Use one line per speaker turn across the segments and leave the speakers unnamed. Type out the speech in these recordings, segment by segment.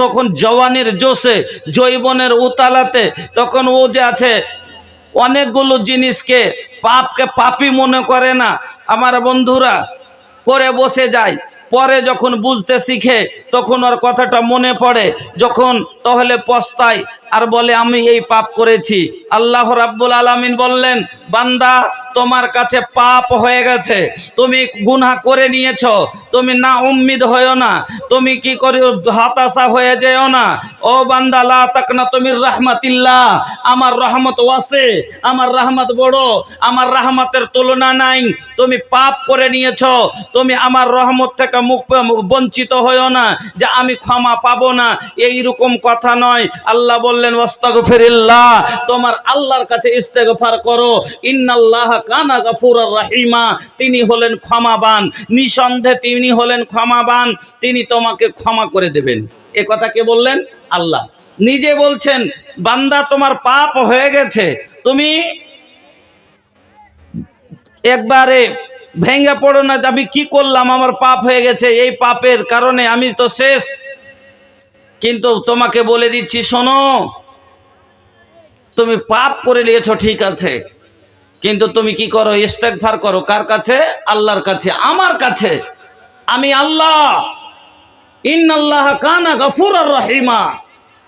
তখন জওয়ানের জোশে, যৌবনের উতালাতে, তখন ও যে আছে অনেকগুলো জিনিসকে পাপকে পাপই মনে করে না আমার বন্ধুরা, করে বসে যায়। পরে যখন বুঝতে শিখে তখন ওর কথাটা মনে পড়ে, যখন তাহলে পস্তায় আর বলে আমি এই পাপ করেছি। আল্লাহ রাব্বুল আলামিন বললেন, বান্দা তোমার কাছে পাপ হয়ে গেছে, তুমি গুনাহ করে নিয়েছো, তুমি না উম্মিদ হয়েও না, তুমি কি করে হতাশা হয়ে যেও না। ও বান্দা লা তাকনাতু মির রাহমাতিল্লাহ, আমার রহমত ওয়াসে, আমার রহমত বড়, আমার রহমতের তুলনা নাই। তুমি পাপ করে নিয়েছো, তুমি আমার রহমত থেকে বঞ্চিত হয়েও না যে আমি ক্ষমা পাবো না, এইরকম কথা নয়। আল্লাহ বললেন ওয়াস্তাগফিরিল্লাহ, তোমার আল্লাহর কাছে ইস্তেগফার করো, ইন্নাল্লাহা কানা গাফুরার রাহিমা, তিনি হলেন ক্ষমাবান, নিঃসন্দেহে তিনি হলেন ক্ষমাবান, তিনি তোমাকে ক্ষমা করে দেবেন। এ কথা কে বললেন? আল্লাহ নিজে বলছেন, বান্দা তোমার পাপ হয়ে গেছে, তুমি একবারে ভেঙে পড়ো না যে আমি কি করলাম, আমার পাপ হয়ে গেছে, এই পাপের কারণে আমি তো শেষ। কিন্তু তোমাকে বলে দিচ্ছি, শোনো, তুমি পাপ করে নিয়েছো ঠিক আছে, কিন্তু তুমি কি করো? ইস্তেগফার করো। কার কাছে? আল্লাহর কাছে, আমার কাছে। আমি আল্লাহ, ইন্নাল্লাহা কানা গাফুরার রহিমা,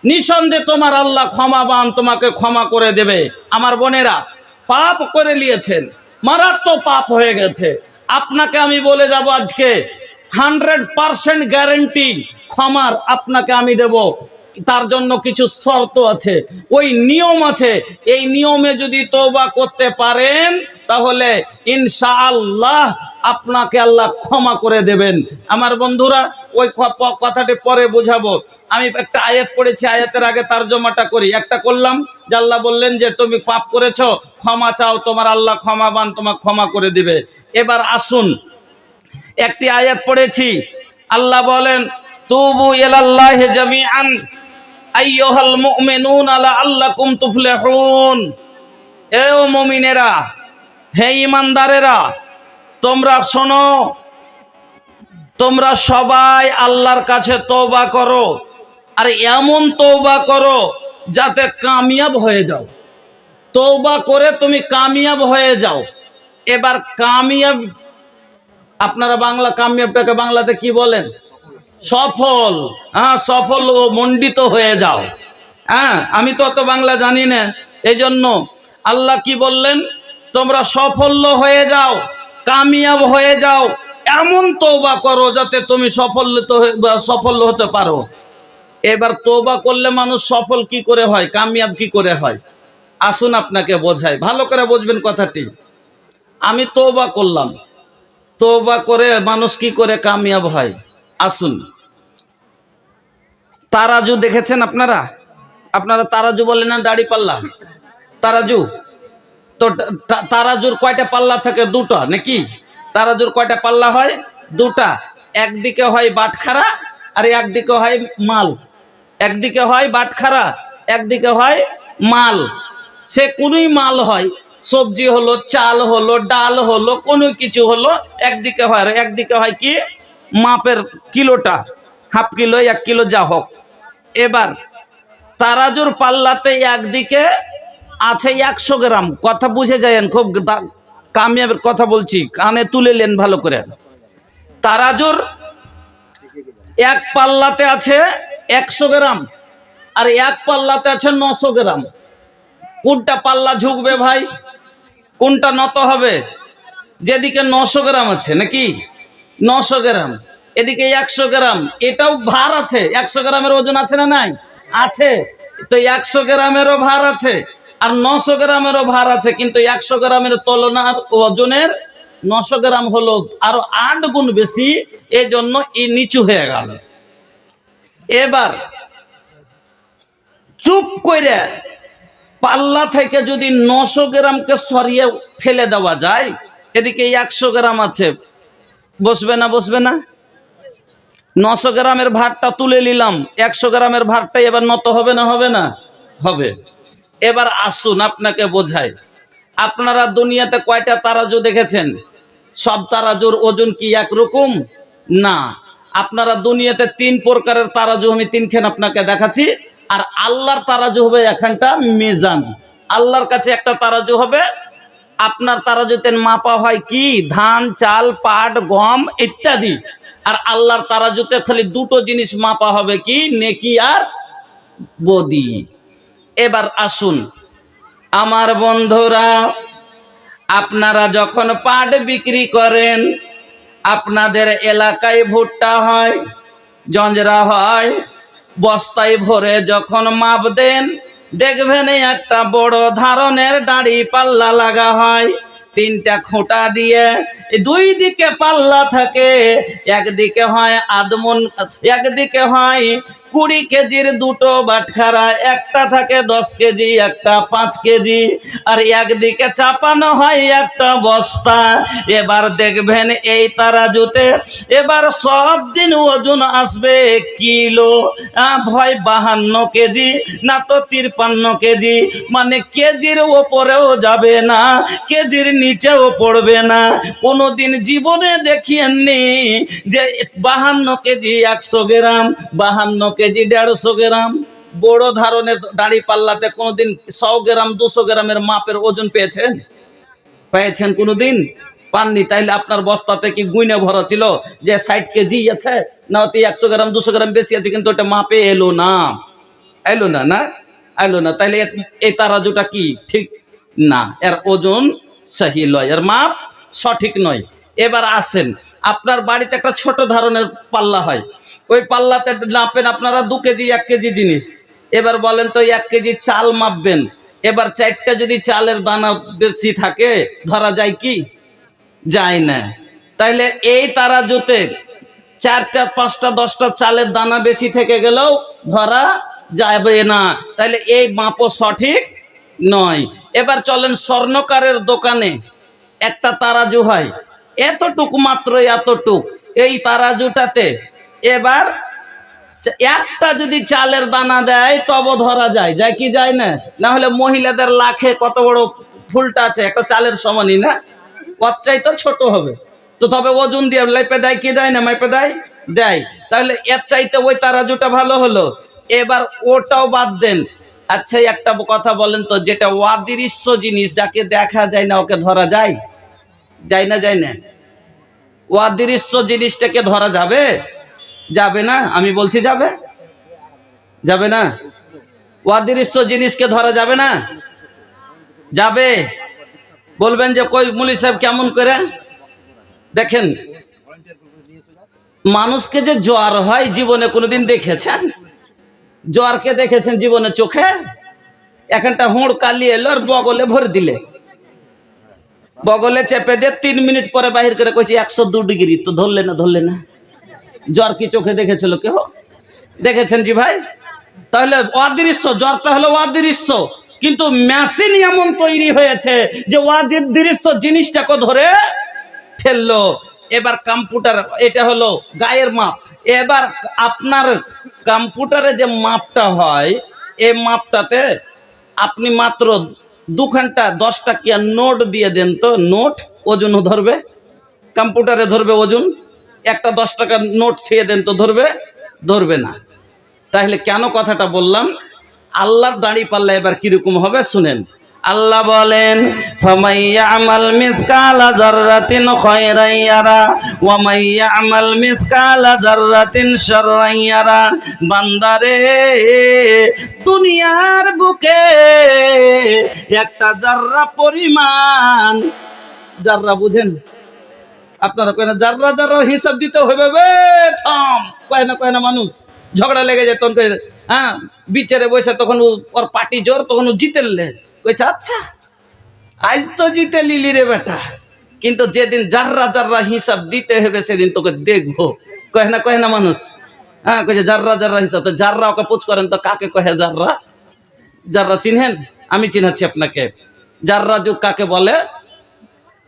নিঃসন্দেহে তোমার আল্লাহ ক্ষমাবান, তোমাকে ক্ষমা করে দেবে। আমার বোনেরা, পাপ করে নিয়েছেন, মারাত্মক পাপ হয়ে গেছে, আপনাকে আমি বলে যাব আজকে 100% গ্যারান্টি ক্ষমার আপনাকে আমি দেব। তার জন্য কিছু শর্ত আছে, ওই নিয়ম আছে, এই নিয়মে যদি তওবা করতে পারেন তাহলে ইনশাআল্লাহ আপনাকে আল্লাহ ক্ষমা করে দেবেন। আমার বন্ধুরা, ওই কথাটি পরে বুঝাবো। আমি একটা আয়াত পড়েছি, আয়াতের আগে তরজমাটা করি। একটা করলাম যে আল্লাহ বললেন যে তুমি পাপ করেছো, ক্ষমা চাও, তোমার আল্লাহ ক্ষমাবান, তোমাকে ক্ষমা করে দিবে। এবার আসুন, একটি আয়াত পড়েছি, আল্লাহ বলেন তুবু ইলাল্লাহি জামিআন আইয়ুহাল মুমিনুনা লাআল্লাকুম তুফলিহুন। এ মুমিনেরা, হে ঈমানদারেরা, তোমরা শোনো, তোমরা সবাই আল্লাহর কাছে তওবা করো, আর এমন তওবা করো যাতে কামিয়াব হয়ে যাও। তওবা করে তুমি কামিয়াব হয়ে যাও। এবার কামিয়াব, আপনারা বাংলা কামিয়াবটাকে বাংলাতে কি বলেন? সফল। হ্যাঁ, সফল ও মণ্ডিত হয়ে যাও। হ্যাঁ, আমি তো অত বাংলা জানি না, এই জন্য আল্লাহ কি বললেন? তোমরা সফল হয়ে যাও, কামিয়াব হয়ে যাও, এমন তওবা করো যাতে তুমি সফল হতে পারো। এবার তওবা করলে মানুষ সফল কি করে হয়, কামিয়াব কি করে হয়? আসুন আপনাকে বোঝাই, ভালো করে বুঝবেন কথাটি। আমি তওবা করলাম, তওবা করে মানুষ কি করে কামিয়াব হয়? আসুন, তারাজু দেখেছেন আপনারা? আপনারা তারাজু বলেন না, দাড়ি পাল্লা, তারাজু। তো তারাজুর কয়টা পাল্লা থাকে? দুটো নাকি? তারাজুর কয়টা পাল্লা হয়? দুটা। একদিকে হয় বাটখারা আর একদিকে হয় মাল। একদিকে হয় বাটখারা, একদিকে হয় মাল। সে কোনোই মাল হয়, সবজি হলো, চাল হলো, ডাল হলো, কোনো কিছু হলো, একদিকে হয়। আর একদিকে হয় কি? মাপের কিলোটা, হাফ কিলো, 1 কিলো, যা হোক। এবার তারাজুর পাল্লাতে একদিকে আছে 100 গ্রাম। কথা বুঝে যায়েন, খুব কামিয়াবের কথা বলছি, কানে তুলে নেন ভালো করে। তারাজুর এক পাল্লাতে আছে 100 গ্রাম আর এক পাল্লাতে আছে 900 গ্রাম। কোনটা পাল্লা ঝুঁকবে ভাই? কোনটা নত হবে? যেদিকে 900 গ্রাম আছে, নাকি? 900 গ্রাম, এদিকে 100 গ্রাম, এটাও ভার আছে। 100 গ্রামের ওজন আছে না নাই? আছে। তো 100 গ্রামেরও ভার আছে আর 900 গ্রামেরও ভার আছে, কিন্তু 100 গ্রামের তুলনার ওজনের 900 গ্রাম হলো আরো 8 গুণ বেশি, এজন্য এই নিচু হয়ে গেল। এবার চুপ করে পাল্লা থেকে যদি 900 গ্রামকে সরিয়ে ফেলে দেওয়া যায়, এদিকে 100 গ্রাম আছে, বসবে না? বসবে না? 900 গ্রামের ভারটা তুলে নিলাম, 100 গ্রামের ভারটাই এবার নত হবে না? হবে না? হবে। এবার আসুন আপনাকে বোঝাই। আপনারা দুনিয়াতে কয়টা তারাজু দেখেছেন? সব তারাজুর ওজন কি একরকম না। আপনারা দুনিয়াতে 3 প্রকারের তারাজু আমি 3খান আপনাকে দেখাচ্ছি। আর আল্লাহর তারাজু হবে এখানটা মিজান। আল্লাহর কাছে একটা তারাজু হবে, আপনার তারাজুতে মাপা হয় কি ধান চাল পাট গম ইত্যাদি। আর আল্লাহর তারাজুতে খালি দুটো জিনিস মাপা হবে কি নেকি আর বদি। এবার আসুন আমার বন্ধুরা, আপনারা যখন পাট বিক্রি করেন, আপনাদের এলাকায় ভুট্টা হয়, জঞ্জরা হয়, বস্তায় ভরে যখন মাপ দেন, দেখবেন একটা বড় ধরনের দাড়ি পাল্লা লাগা হয়। 3টা খুঁটা দিয়ে 2 দিকে পাল্লা থাকে। একদিকে হয় আদমন, একদিকে হয় 20 কেজির 2টো বাটখারা, একটা থাকে 10 কেজি, একটা 5 কেজি, আর একদিকে চাপানো হয় একটা বস্তা। এবার দেখবেন এই তারাজুতে এবার সব দিন ওজন আসবে কিলো, ভয় 52 কেজি না তো 53 কেজি, মানে কেজির ওপরেও যাবে না, কেজির নিচেও পড়বে না। কোনোদিন জীবনে দেখিয়েননি যে 52 কেজি 100 গ্রাম, 52 কেজি 150 গ্রাম। বড় ধরনের দাড়ি পাল্লাতে কোনোদিন 100 গ্রাম 200 গ্রামের মাপের ওজন পেয়েছেন? পেয়েছেন কোনোদিন? পাননি। তাইলে আপনার বস্তাতে কি গুইনে ভরা ছিল যে 60 কেজি আছে, না অতি 100 গ্রাম 200 গ্রাম বেশি আছে, কিন্তু ওটা মাপে এলো না, এলো না, না এলো না। তাইলে এই তারাজুটা কি ঠিক না, এর ওজন সহি নয়, এর মাপ সঠিক নয়। এবার আসেন, আপনার বাড়িতে একটা ছোট ধরনের পাল্লা হয়, ওই পাল্লাতে নাপেন আপনারা 2 কেজি 1 কেজি জিনিস। এবার বলেন তো 1 কেজি চাল মাপবেন, এবার 4টা যদি চালের দানা বেশি থাকে ধরা যায় কি? যায় না। তাইলে এই তারাজুতে 4টা 5টা 10টা চালের দানা বেশি থেকে গেলেও ধরা যাবে না। তাইলে এই মাপও সঠিক নয়। এবার চলেন স্বর্ণকারের দোকানে একটা তারাজু হয়, এতটুকু মাত্র, এতটুক এই তারাজুটাতে এবার একটা যদি চালের দানা দেয় তবে ধরা যায়, যায় কি যায় না? না হলে মহিলাদের লাখে কত বড় ফুলটা আছে, একটা চালের সমানই না, কত চাই তো ছোট হবে তো, তবে ওজন দিয়ে লেপে দেয় কি দেয় না, মেপে দেয়, দেয়। তাহলে এর চাইতে ওই তারাজুটা ভালো হলো। এবার ওটাও বাদ দেন। আচ্ছা একটা কথা বলেন তো, যেটা অদৃশ্য জিনিস, যাকে দেখা যায় না, ওকে ধরা যায়? যায় না, যায় না? অদৃশ্য জিনিসটাকে ধরা যাবে? যাবে না। আমি বলছি যাবে, যাবে না? অদৃশ্য জিনিসকে ধরা যাবে না? যাবে। বলবেন যে কই মুলি সাহেব কেমন করে? দেখেন, মানুষকে যে জ্বর হয় জীবনে কোনোদিন দেখেছেন? জ্বরকে দেখেছেন জীবনে চোখে? এখানটা হুড় কালি এলো আর বগলে ভরে দিলে, বগলে চেপে দিয়ে 3 মিনিট পরে বাহির করে কইছি 102 ডিগ্রি, তো ধরলে না, ধরলে না। জ্বর কি চোখে দেখেছিল কেউ? দেখেছেন জি ভাই? তাহলে অদৃশ্য, জ্বরটা হলো অদৃশ্য, কিন্তু মেশিন এমন তৈরি হয়েছে যে অদৃশ্য জিনিসটাকে ধরে ফেললো। এবার কম্পিউটার, এটা হলো গায়ের মাপ। এবার আপনার কম্পিউটারে যে মাপটা হয়, এই মাপটাতে আপনি মাত্র 2 ঘন্টা 10 টাকা নোট দিয়ে দেন তো, নোট ওজন ধরবে? কম্পিউটারে ধরবে ওজন? একটা 10 টাকার নোট খেয়ে দেন তো ধরবে? ধরবে না। তাহলে কেন কথাটা বললাম? আল্লাহর দাড়ি পাল্লা এবার কিরকম হবে শুনেন। আল্লাহ বলেন, ফামাইয়ামাল মিসকালা যাররাতিন খায়রান ইয়ারা ওয়া মাইয়ামাল মিসকালা যাররাতিন শাররান ইয়ারা। বান্দারে, দুনিয়ার বুকে একটা জাররা পরিমাণ, জাররা বুঝেন আপনারা? কয় না জাররা জাররা হিসাব দিতে হবে, বে থাম, কয় না মানুষ ঝগড়া লেগে যায় তখন, হ্যাঁ বিচারে বসে, তখন ওর পার্টি জোর, তখন ও জিতেলে কইছে আচ্ছা আজ তো জিতে লিলি রে বেটা, কিন্তু যেদিন জাররা জাররা হিসাব দিতে হবে সেদিন তোকে দেখবো। কয় না মানুষ? হ্যাঁ কইছে জাররা জাররা হিসাব। তো জাররা ওকে পুছ করেন তো, কাকে কহে জাররা? জাররা চিনহেন? আমি চিনাচ্ছি আপনাকে। জাররা যুগ কাকে বলে?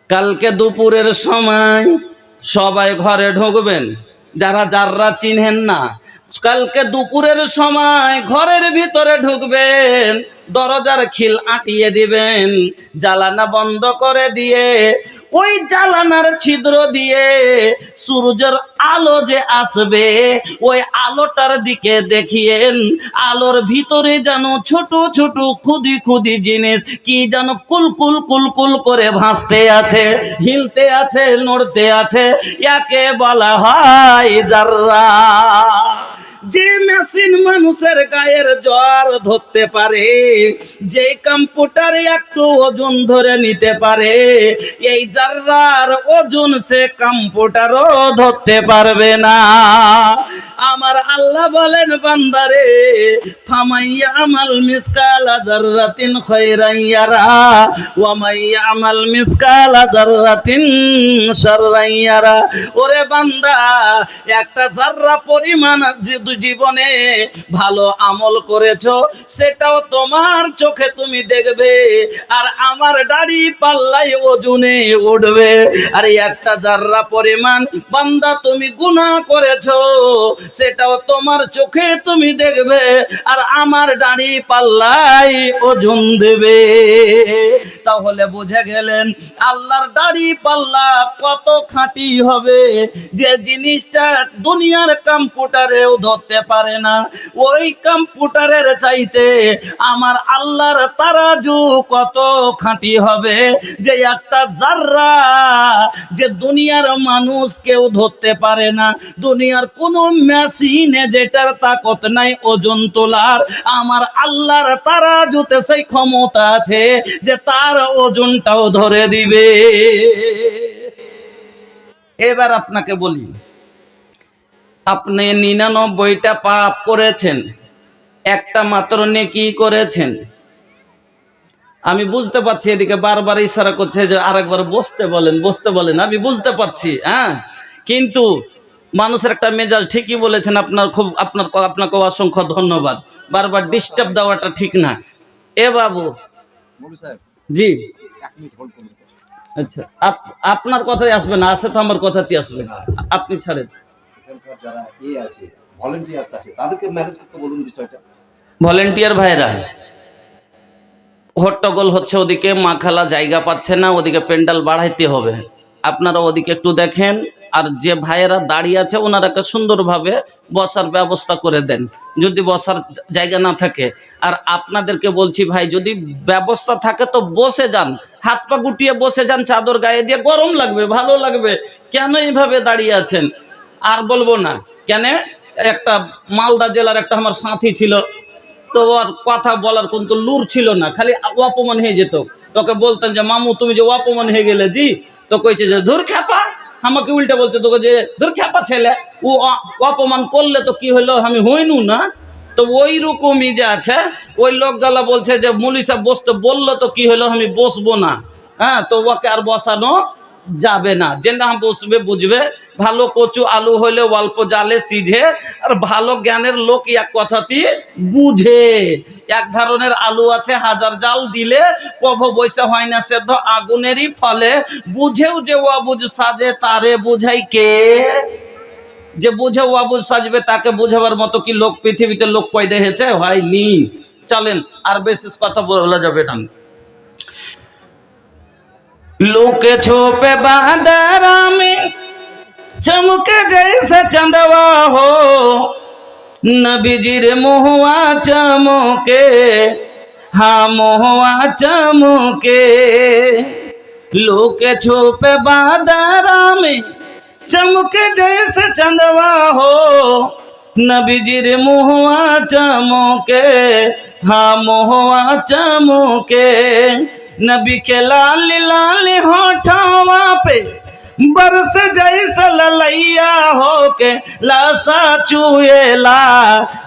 কালকে দুপুরের সময় সবাই ঘরে ঢুকবেন, যারা জাররা চিনহেন না, কালকে দুপুরের সময় ঘরের ভিতরে ঢুকবেন, দরজার খিল আটিয়ে দিবেন, জ্বালানা বন্ধ করে দিয়ে ওই জ্বালানার ছিদ্র দিয়ে সূর্যের আলো যে আসবে ওই আলোটার দিকে দেখিয়েন, আলোর ভিতরে যেন ছোট ছোট খুদি খুদি জিনিস কি যেন কুলকুল কুলকুল করে ভাসতে আছে, হিলতে আছে, নড়তে আছে, একে বলা হয় জাররা। যে মেশিন মানুষের গায়ের জ্বর ধরতে পারে, যে কম্পিউটারে একটু ওজন ধরে নিতে পারে, এই জাররার ওজন সে কম্পিউটারও ধরতে পারবে না। আমার আল্লাহ বলেন বান্দারে, ফামাইয়া আমাল মিসকালা যাররাতিন খায়রান ইয়ারা ওয়া মাইয়া আমাল মিসকালা যাররাতিন শাররান ইয়ারা। ওরে বান্দা, একটা জাররা পরিমাণ জীবনে ভালো আমল করেছো সেটাও তোমার চোখে তুমি দেখবে, আর আমার দাড়ি পাল্লাই ওজনে উঠবে। আর একটা জাররা পরিমাণ বান্দা তুমি গুনাহ করেছো সেটাও তোমার চোখে তুমি দেখবে, আর আমার দাড়ি পাল্লাই ওজন দেবে। তাহলে বুঝে গেলেন আল্লাহর দাড়ি পাল্লা কত খাঁটি হবে, যে জিনিসটা দুনিয়ার কম্পিউটারেও ধরতে পারে না, ওই কম্পিউটারের চাইতে আমার আল্লাহর তারাজু কত খাঁটি হবে, যে একটা জাররা যে দুনিয়ার মানুষ কেউ ধরতে পারে না, দুনিয়ার কোনো মেশিনে যেটার তাকত নাই ওজন তোলার, আমার আল্লাহর তারাজুতে সেই ক্ষমতা আছে যে তার ওজনটাও ধরে দিবে। এবার আপনাকে বলি, আপনি 99টা পাপ করেছেন, একটা মাত্র নেকি করেছেন। আমি বুঝতে পারছি এদিকে বারবার ইশারা করছে যে আরেকবার বসতে বলেন, বসতে বলেন, আমি বুঝতে পারছি, হ্যাঁ, কিন্তু মানুষের একটা মেজাজ, ঠিকই বলেছেন, আপনাকে অসংখ্য ধন্যবাদ। বারবার ডিস্টার্ব দেওয়াটা ঠিক না। এ বাবু, জি, আচ্ছা, আপনার কথাই আসবে না, আসে তো আমার কথাতেই আসবে, আপনি ছাড়েন।
যারা আছে ভলান্টিয়ার্স আছে তাদেরকে ম্যানেজ করতে বলুন বিষয়টা।
ভলান্টিয়ার ভাইরা হট্টগোল হচ্ছে, ওদিকে মা খালা জায়গা পাচ্ছে না, ওদিকে প্যান্ডেল বাড়াইতে হবে, আপনারা ওদিকে একটু দেখেন। আর যে ভাইয়েরা দাঁড়িয়ে আছে ওনারাকে সুন্দরভাবে বসার ব্যবস্থা করে দেন, যদি বসার জায়গা না থাকে। আর আপনাদেরকে বলছি ভাই, যদি ব্যবস্থা থাকে তো বসে যান, হাত পা গুটিয়ে বসে যান, চাদর গায়ে দিয়ে, গরম লাগবে, ভালো লাগবে। কেন এইভাবে দাঁড়িয়ে আছেন আর বলবো না কেন। একটা মালদা জেলার একটা আমার সাথী ছিল, তো ওর কথা বলার কিন্তু লুর ছিল না, খালি অপমান হয়ে যেত। তোকে বলতেন যে মামু তুমি যে অপমান হয়ে গেলে জি, তো কইছে যে ধুর খ্যাপা, আমাকে উল্টা বলছে তোকে যে ধুর খ্যাপা ছেলে, ও অপমান করলে তো কি হলো, আমি হইনু না। তো ওই রকমই যে আছে, ওই লোকগুলা বলছে যে মুলি সাহেব বসতে বললো তো কি হলো, আমি বসবো না। হ্যাঁ, তো ওকে আর বসানো যাবে না, যে না বসবে বুঝবে। ভালো কচু আলু হইলে অল্প জালে সিঝে, আর ভালো জ্ঞানের লোক এক কথাটি বুঝে। এক ধরনের আলু আছে, হাজার জাল দিলে কভ বৈশা হয় না সেদ্ধ, আগুনেরই ফলে বুঝেও যে অবুঝ সাজে, তারে বুঝাই কে? যে বুঝে অবুঝ সাজবে তাকে বুঝাবার মতো কি লোক পৃথিবীতে লোক পয়দা হয়েছে? হয়নি। চলেন, আর বিশেষ কথা বলা যাবে না। लुके छुपे बादरा में चमके जैसे चंदवा हो, नबीजीर मुहुआ चमके, हाँ मुहुआ चमके। लुके छुपे बादरा में चमके जैसे चंदवा हो, नबीजीर मुहुआ चमके, हाँ मुहुआ चमके। नबी के लाल लाल होठवा पे बरस जैसा ललैया हो के लासा चुएला,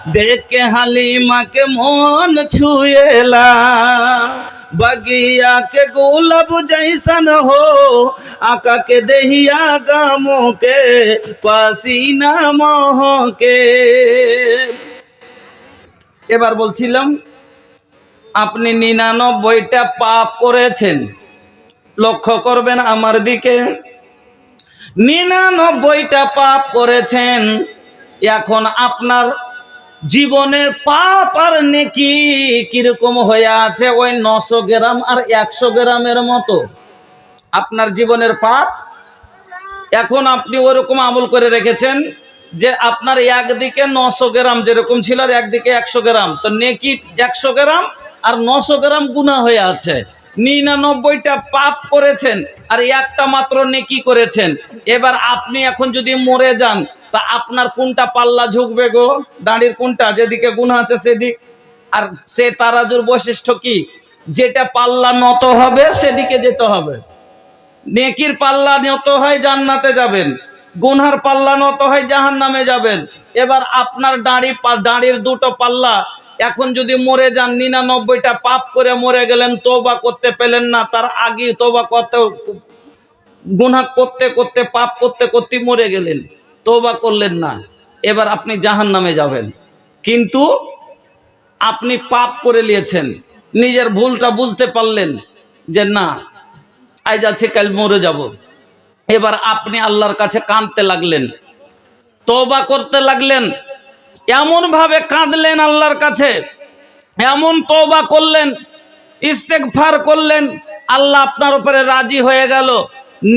देख के हलीमा के मोन छुएला। बगिया के गुलाब जैसन हो, आका के देहिया गमो के पसीना मोह के। এবার বলছিলাম, আপনি 99টা পাপ করেছেন, লক্ষ্য করবেন আমার দিকে, 99টা পাপ করেছেন। এখন আপনার জীবনের পাপ আর নেকি কিরকম হয়ে আছে, ওই 900 গ্রাম আর 100 গ্রামের মতো। আপনার জীবনের পাপ এখন আপনি ওরকম আমল করে রেখেছেন যে আপনার একদিকে 900 গ্রাম যেরকম ছিল আর একদিকে 100 গ্রাম, তো নেকি 100 গ্রাম আর 900 গ্রাম গুনাহ হয়ে আছে। 99টা পাপ করেছেন আর একটা মাত্র নেকি করেছেন। এবার আপনি এখন যদি মরে যান তা আপনার কোনটা পাল্লা ঝুঁকবে গো? দাঁড়ির কোনটা? যেদিকে গুনাহ আছে সেদিক। আর সে তারাজুর বৈশিষ্ট্য কি? যেটা পাল্লা নত হবে সেদিকে যেতে হবে। নেকির পাল্লা নত হয় জান্নাতে যাবেন, গুনহার পাল্লা নত হয় জাহান্নামে যাবেন। এবার আপনার দাঁড়ির দুটো পাল্লা, এখন যদি মরে যান 99টা পাপ করে মরে গেলেন, তওবা করতে পেলেন না, তার আগে তওবা করতে, গুনাহ করতে করতে পাপ করতে করতে মরে গেলেন, তওবা করলেন না, এবার আপনি জাহান্নামে যাবেন। কিন্তু আপনি পাপ করে নিয়েছেন, নিজের ভুলটা বুঝতে পারলেন যে না আজ আছে কাল মরে যাব। এবার আপনি আল্লাহর কাছে কাঁদতে লাগলেন, তওবা করতে লাগলেন, এমন ভাবে কাঁদলেন আল্লাহর কাছে, এমন তওবা করলেন, ইস্তেগফার করলেন, আল্লাহ আপনার উপরে রাজি হয়ে গেল।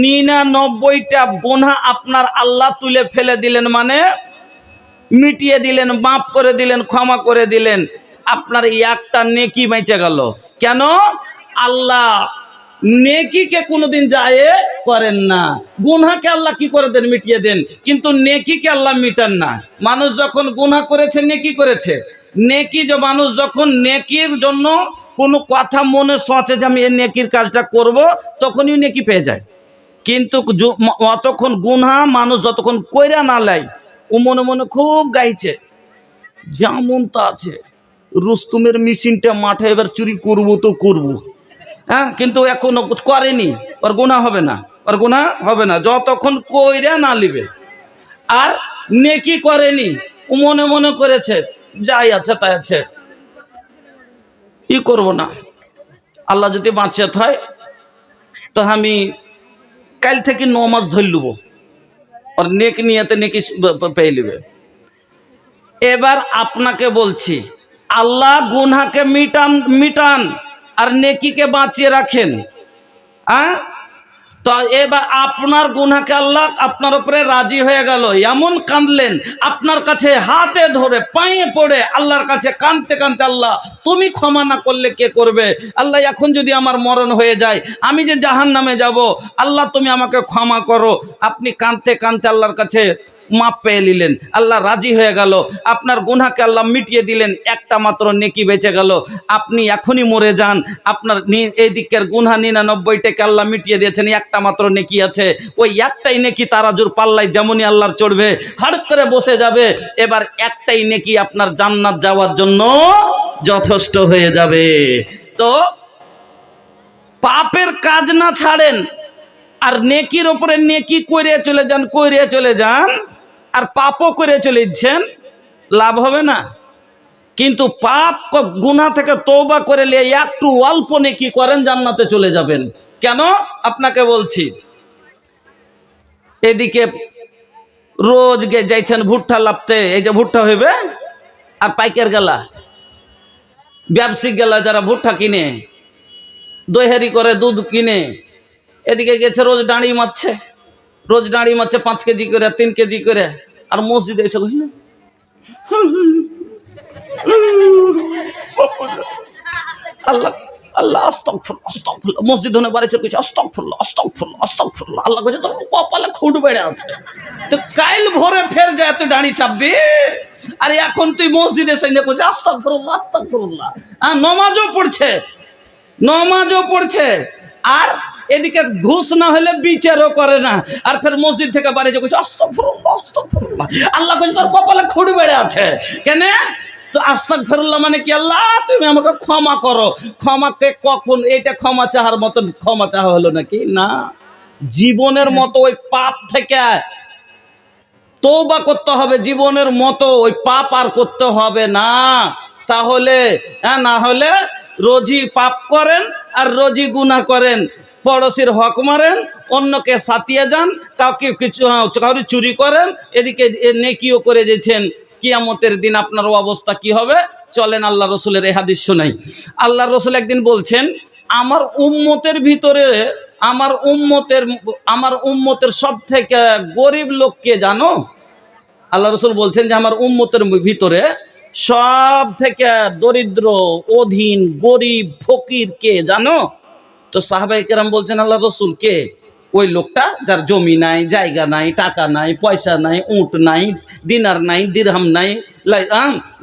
99টা গুনাহ আপনার আল্লাহ তুলে ফেলে দিলেন, মানে মিটিয়ে দিলেন, মাফ করে দিলেন, ক্ষমা করে দিলেন। আপনার একটা নেকি বেঁচে গেল। কেন? আল্লাহ নেকিকে কোনোদিন যায় করেন না। গুনাহকে আল্লাহ কি করে দেন? মিটিয়ে দেন। কিন্তু নেকিকে আল্লাহ মিটান না। মানুষ যখন গুনাহ করেছে, নেকি করেছে, নেকি যে মানুষ যখন নেকির জন্য কোনো কথা মনে সোচে যে আমি এই নেকির কাজটা করব, তখনই নেকি পেয়ে যায়। কিন্তু অতক্ষণ গুনাহ মানুষ যতক্ষণ কইরা না লাই, ও মনে মনে খুব গাইছে, যেমন তা আছে রুস্তুমের মেশিনটা মাঠে এবার চুরি করব তো করব, হ্যাঁ, কিন্তু এখনো করেনি, ওর গুনাহ হবে না, ওর গুনাহ হবে না যতক্ষণ কইরা না লিবে। আর নেকি করেনি, ও মনে মনে করেছে যাই আছে তাই আছে, ই করব না, আল্লাহ যদি বাঁচিয়ে হয় তো আমি কাল থেকে নমাজ ধরে লুব, আর নেক নিয়েতে নেকি পেয়ে লিবে। এবার আপনাকে বলছি, আল্লাহ গুনাহকে মিটান আর নেকিকে বাঁচিয়ে রাখেন। তো এবার আপনার গুনাহকে আল্লাহ আপনার উপরে রাজি হয়ে গেল, এমন কাঁদলেন, আপনার কাছে হাতে ধরে পায়ে পড়ে আল্লাহর কাছে কাঁদতে কাঁদতে, আল্লাহ তুমি ক্ষমা না করলে কে করবে? আল্লাহ এখন যদি আমার মরণ হয়ে যায়, আমি যে জাহান্নামে যাব, আল্লাহ তুমি আমাকে ক্ষমা করো। আপনি কাঁদতে কাঁদতে আল্লাহর কাছে মাপ পেয়ে নিলেন, আল্লাহ রাজি হয়ে গেল, আপনার গুনাহকে আল্লাহ মিটিয়ে দিলেন, একটা মাত্র নেকি বেঁচে গেল। আপনি এখনই মরে যান, আপনার এই দিকের গুনাহ 99টাকে আল্লাহ মিটিয়ে দিয়েছেন, একটা মাত্র নেকি আছে। ওই একটাই নেকি তারাজুর পাল্লায় যেমনই আল্লাহর চড়বে, হাড় করে বসে যাবে। এবার একটাই নেকি আপনার জান্নাত যাওয়ার জন্য যথেষ্ট হয়ে যাবে। তো পাপের কাজ না ছাড়েন, আর নেকির ওপরে নেকি করে চলে যান, আর পাপও করে চলেছেন, লাভ হবে না। কিন্তু পাপ গুনাহ থেকে তওবা করে নিয়ে একটু অল্প নেকি করেন, জান্নাতে চলে যাবেন। কেন? আপনাকে বলছি, এদিকে রোজ যাইছেন ভুট্টা লাপতে, এই যে ভুট্টা হইবে, আর পাইকার গেলা, ব্যবসায়িক গেলা যারা ভুট্টা কিনে, দইহারি করে, দুধ কিনে, এদিকে গেছে রোজ দাঁড়িয়ে মারছে, 5 কেজি করে, 3 কেজি করে, আর মসজিদে এসে আল্লাহ আল্লাহ আস্তাগফিরুল্লাহ আস্তাগফিরুল্লাহ, মসজিদ হনে বাড়ি চলে গেছে, আস্তাগফিরুল্লাহ আস্তাগফিরুল্লাহ আস্তাগফিরুল্লাহ, আল্লাহ কইছে তোর কপালে খুঁট বেড়ে আছে, তো কাইল ভোরে ফের যায় তুই দাঁড়ি চাপবি, আর এখন তুই মসজিদে এসে কইছিস আস্তাগফিরুল্লাহ আস্তাগফিরুল্লাহ। নামাজও পড়ছে, আর এদিকে ঘুষ না হলে বিচারও করে না, আর ফের মসজিদ থেকে বাড়ি যে কইছে আস্তাগফিরুল্লাহ আস্তাগফিরুল্লাহ, আল্লাহ কইছে তোর কপালে খুঁট বেড়ে আছে। কেন? তো আস্তাগফিরুল্লাহ মানে কি? আল্লাহ তুমি আমাকে ক্ষমা করো। ক্ষমাকে কখন এটা ক্ষমা চাহার মতন ক্ষমা চাওয়া হলো নাকি? না, জীবনের মতো ওই পাপ থেকে তওবা করতে হবে, জীবনের মতো ওই পাপ আর করতে হবে না। তাহলে না হলে রোজই পাপ করেন আর রোজই গুনাহ করেন, পড়োশির হক মারেন, অন্যকে সাতিয়ে যান, কাউকে কিছু চুরি করেন, এদিকে নেকিও করে দিয়েছেন, কিয়ামতের দিন আপনার অবস্থা কি হবে। চলেন আল্লাহ রসুলের এই হাদিস শোনাই। আল্লাহ রসুল একদিন বলছেন, আমার উম্মতের ভিতরে আমার উম্মতের সব থেকে গরিব লোক কে জানো? আল্লাহ রসুল বলছেন যে আমার উম্মতের ভিতরে সব থেকে দরিদ্র, অধীন, গরিব, ফকির কে জানো? তো সাহাবায়ে কেরাম বলছেন, আল্লাহ রসুল কে? ওই লোকটা যার জমি নাই, জায়গা নাই, টাকা নাই, পয়সা নাই, উট নাই, দিনার নাই, দিরহাম নাই,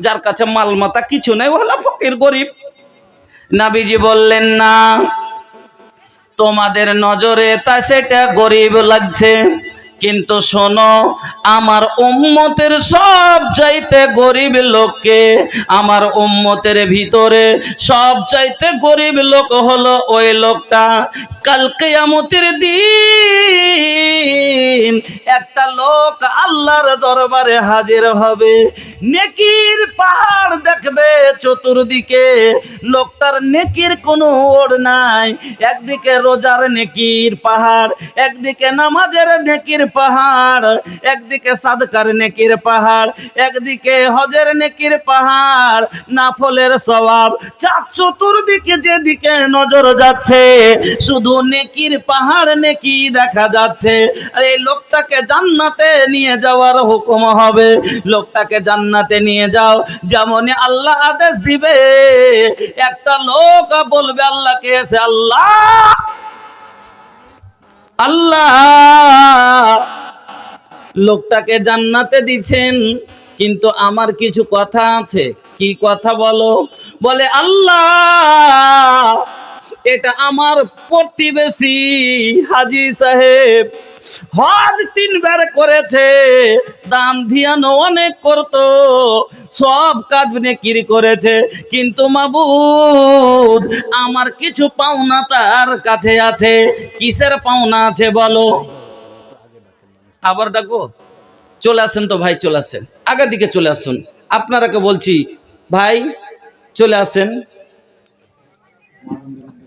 যার কাছে মালমাতা কিছু নাই, ও হলো ফকির, গরিব। নবীজি বললেন, না, তোমাদের নজরে তা সেটা গরিব লাগছে, কিন্তু শোনো, আমার উম্মতের সব চাইতে গরিব লোককে, আমার উম্মতের ভিতরে সব চাইতে গরিব লোক হলো ওই লোকটা, কাল কিয়ামতের দিন একটা লোক আল্লাহর দরবারে হাজির হবে, নেকির পাহাড় দেখবে চতুর্দিকে, লোকটার নেকির কোনো ওড় নাই, একদিকে রোজার নেকির পাহাড়, একদিকে নামাজের নেকির পাহাড়, একদিকে সাদকার নেকির পাহাড়, একদিকে হজের নেকির পাহাড়, নাফলের সওয়াব, চার চতুর্দিকে যেদিকে নজর যাচ্ছে শুধু নেকির পাহাড়, নেকি দেখা যাচ্ছে। আর এই লোকটাকে জান্নাতে নিয়ে যাওয়ার হুকুম হবে, লোকটাকে জান্নাতে নিয়ে যাও। যেমনই আল্লাহ আদেশ দিবে, একটা লোক বলবে আল্লাহকে এসে, আল্লাহ আল্লাহ, লোকটাকে জান্নাতে দিচ্ছেন, কিন্তু আমার কিছু কথা আছে। কি কথা বলো? বলে, আল্লাহ, এটা আমার প্রতিবেশী হাজী সাহেব, হজ 3 বার করেছে, দান ধিয়ানো অনেক করতো, সব কাজ নেকির করেছে, কিন্তু মাবুদ, আমার কিছু পাওনা তার কাছে আছে। কিসের পাওনা আছে বলো? আবার ডাকবো? চলে আসেন তো ভাই, চলে আসেন, আগের দিকে চলে আসুন। আপনারাকে বলছি, ভাই চলে আসেন।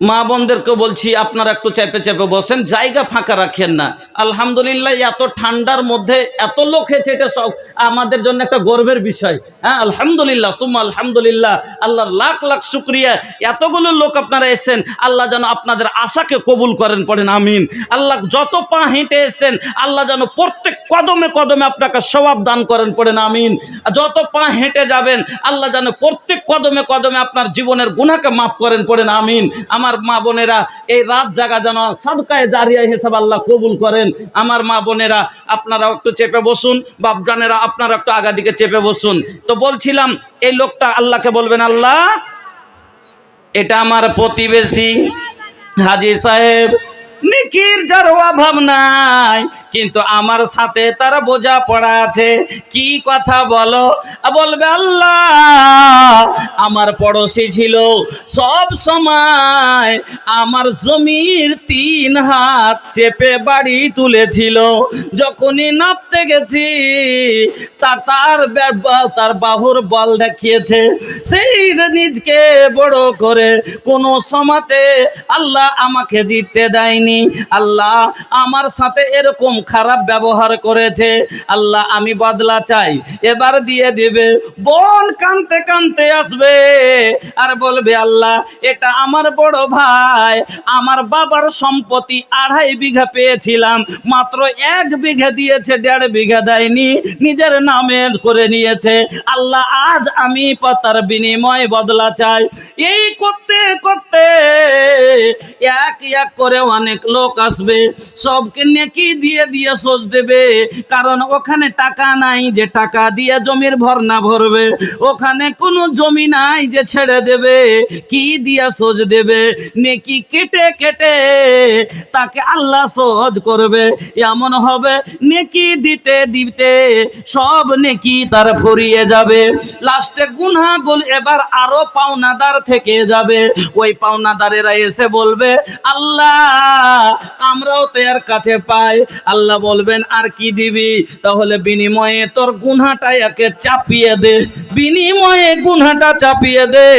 মা বোনদেরকে বলছি, আপনারা একটু চেপে চেপে বসেন, জায়গা ফাঁকা রাখেন না। আলহামদুলিল্লাহ, এত ঠান্ডার মধ্যে এত লোক হয়েছে, এটা সব আমাদের জন্য একটা গর্বের বিষয়। হ্যাঁ, আলহামদুলিল্লাহ, সুম্মা আলহামদুলিল্লাহ, আল্লাহর লাখ লাখ শুকরিয়া। এতগুলো লোক আপনারা এসেছেন, আল্লাহ যেন আপনাদের আশাকে কবুল করেন, পড়েন আমিন। আল্লাহ যত পা হেঁটে এসেছেন, আল্লাহ যেন প্রত্যেক কদমে কদমে আপনাকে সওয়াব দান করেন, পড়েন আমিন। যত পা হেঁটে যাবেন, আল্লাহ যেন প্রত্যেক কদমে কদমে আপনার জীবনের গুনাহকে মাফ করেন, পড়েন আমিন। আমার মা বোনেরা, এই রাত জাগা যেন সাদকায়ে জারিয়া হিসাবে আল্লাহ কবুল করেন। আমার মা বোনেরা, আপনারা একটু চেপে বসুন, বাপজানেরা আপনারা একটু আগা দিকে চেপে বসুন। তো বলছিলাম, এই লোকটা আল্লাহকে বলবেন, আল্লাহ, এটা আমার প্রতিবেশী হাজী সাহেব, নেকির যার অভাব নাই, কিন্তু আমার সাথে তার বোঝা পড়া আছে। কি কথা বলো? বলবে, আল্লাহ, আমার পড়োশি ছিল, সব সময় আমার জমির 3 হাত চেপে বাড়ি তুলেছিল, যখনই নাপতে গেছি তার বাহুর বল দেখিয়েছে, সেই নিজকে বড় করে কোনো সমাতে আল্লাহ আমাকে জিততে দেয়নি। আল্লাহ আমার সাথে এরকম খারাপ ব্যবহার করেছে, আল্লাহ আমি বদলা চাই, এবার দিয়ে দেবে। বোন কাঁদতে কাঁদতে আসবে আর বলবে, আল্লাহ, এটা আমার বড় ভাই, আমার বাবার সম্পত্তি 2.5 বিঘা পেয়েছিলাম, মাত্র 1 বিঘা দিয়েছে, 1.5 বিঘা দেয়নি, নিজের নামে করে নিয়েছে, আল্লাহ আজ আমি তার বিনিময় বদলা চাই। এই করতে করতে এক এক করে অনেক লোক আসবে, সবকে নেকি দিয়ে দিয়ে সোজ দেবে, কারণ ওখানে টাকা নাই যে টাকা দিয়ে জমির ভরনা ভরবে, ওখানে কোনো জমি নাই যে ছেড়ে দেবে, কি দিয়া সোজ দেবে? নেকি কেটে কেটে তাকে আল্লাহ সহজ করবে। এমন হবে, নেকি দিতে দিতে সব নেকি তার ফুরিয়ে যাবে, লাস্টে গুনাহগুলো এবার আরো পাওনাদার থেকে যাবে। ওই পাওনাদারেরা এসে বলবে, আল্লাহ, আমরাও তো এর কাছে পাই। আল্লাহ বলবেন, আর কি দিবি? তাহলে বিনিময়ে তোর গুনাহটা একে চাপিয়ে দে, বিনিময়ে গুনাহটা চাপিয়ে দে।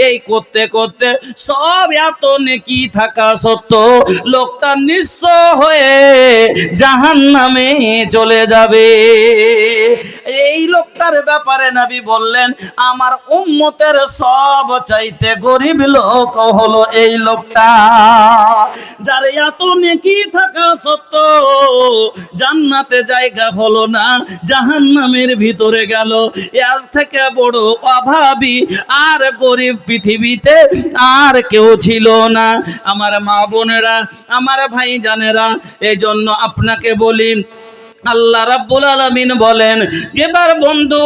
এই করতে করতে সব এত নেকি থাকা সত্ত্বেও লোকটা নিঃস্ব হয়ে জাহান্নামে চলে যাবে। এই লোকটার ব্যাপারে নবী বললেন, আমার উম্মতের সব চাইতে গরিব লোক হলো এই লোকটা, যার এত নেকি থাকা সত্ত্বেও জান্নাতে জায়গা হলো না, জাহান্নামের ভিতরে গেল। এর থেকে বড় অভাবী আর গরিব পৃথিবীতে আর কেউ ছিল না। আমার মা বোনেরা, আমার ভাই জানেরা, এই জন্য আপনাকে বলি, আল্লাহ রাব্বুল আলামিন বলেন, এবার বন্ধু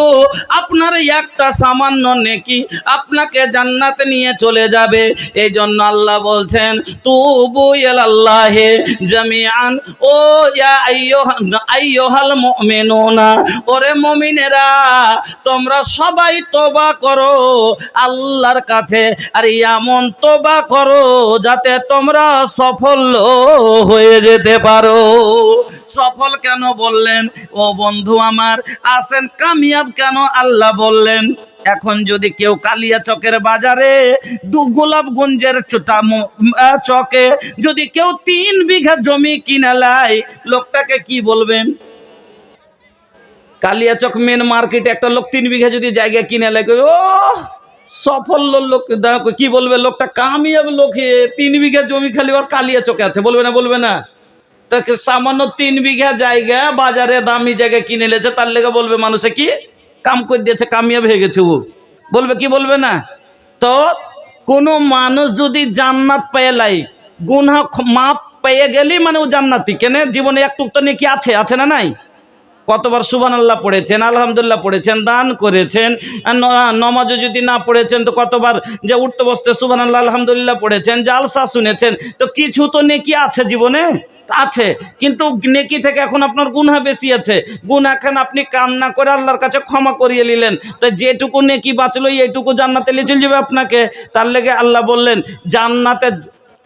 আপনার একটা সামান্য নেকি আপনাকে জান্নাতে নিয়ে চলে যাবে। এই জন্য আল্লাহ বলছেন, তুবু ইলাল্লাহি জামিআন, ও ইয়া আইয়ুহাল মুমিনুনা, ওরে মুমিনেরা তোমরা সবাই তওবা করো আল্লাহর কাছে, আর এমন তওবা করো যাতে তোমরা সফল হয়ে যেতে পারো। সফল কেন বললেন ও বন্ধু আমার? আসেন, কামিয়াব কেন আল্লাহ বললেন? এখন যদি কেউ কালিয়াচকের বাজারে গোলাপগঞ্জের চকে যদি কেউ 3 বিঘা জমি কিনে নেয়, লোকটাকে কি বলবেন? কালিয়াচক মেন মার্কেটে একটা লোক 3 বিঘা যদি জায়গা কিনে নেয়, ও সফল লোক, কি বলবে? লোকটা কামিয়াব লোক, 3 বিঘা জমি খালি ওর কালিয়াচকে আছে, বলবে না? বলবে না? তাকে সামান্য 3 বিঘা জায়গা বাজারে দামি জায়গা কিনে নিয়েছে, তার লেগে বলবে মানুষে কি কাম করে দিয়েছে, কামিয়াব হয়ে গেছে ও, বলবে কি? বলবে না? তো কোনো মানুষ যদি জান্নাত পেয়ে লাই, গুনাহ মাপ পেয়ে গেলি মানে ও জান্নাতি। কেন? জীবনে একটু তো নেকি আছে, আছে না নাই? কতবার সুবহানাল্লাহ পড়েছেন, আলহামদুলিল্লাহ পড়েছেন, দান করেছেন, নমাজও যদি না পড়েছেন তো কতবার যে উঠতে বসতে সুবহানাল্লাহ আলহামদুলিল্লাহ পড়েছেন, জালসা শুনেছেন, তো কিছু তো নেকি আছে জীবনে, আছে। কিন্তু নেকি থেকে এখন আপনার গুনাহ বেশি আছে। গুনাহ এখন আপনি কান্না করে আল্লাহর কাছে ক্ষমা করিয়ে নিলেন, তো যেটুকু নেকি বাঁচলো এইটুকু জান্নাতে নিয়ে চলে যাবে আপনাকে। তার লেগে আল্লাহ বললেন, জান্নাতে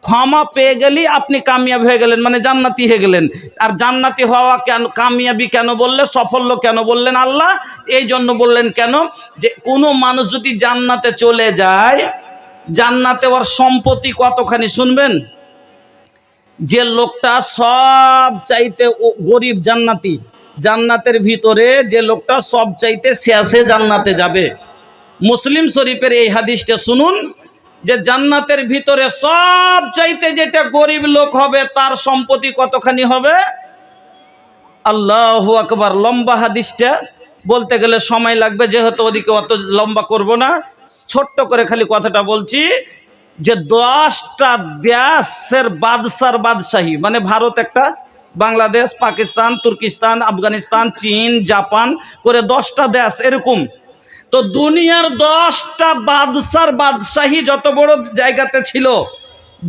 ক্ষমা পেয়ে গেলি আপনি কামিয়াব হয়ে গেলেন, মানে জান্নাতি হয়ে গেলেন। আর জান্নাতি হওয়া কেন, কামিয়াবি কেন বললে, সাফল্য কেন বললেন আল্লাহ? এই জন্য বললেন কেন, যে কোনো মানুষ যদি জান্নাতে চলে যায়, জান্নাতে ওর সম্পত্তি কতখানি শুনবেন? যে লোকটা সব চাইতে গরিব জান্নাতি, জান্নাতের ভিতরে যে লোকটা সব চাইতে শেষে জান্নাতে যাবে। মুসলিম শরীফের এই হাদিসটা শুনুন, যে জান্নাতের ভিতরে সব চাইতে যেটা গরিব লোক হবে তার সম্পত্তি কতখানি হবে? আল্লাহু আকবার। লম্বা হাদিসটা বলতে গেলে সময় লাগবে, যেহেতু ওদিকে অত লম্বা করব না, ছোট্ট করে খালি কথাটা বলছি, যে 10টা দেশের বাদশার বাদশাহী, মানে ভারত একটা, বাংলাদেশ, পাকিস্তান, তুর্কিস্তান, আফগানিস্তান, চীন, জাপান করে 10টা দেশ এরকম। তো দুনিয়ার 10টা বাদশার বাদশাহী যত বড় জায়গাতে ছিল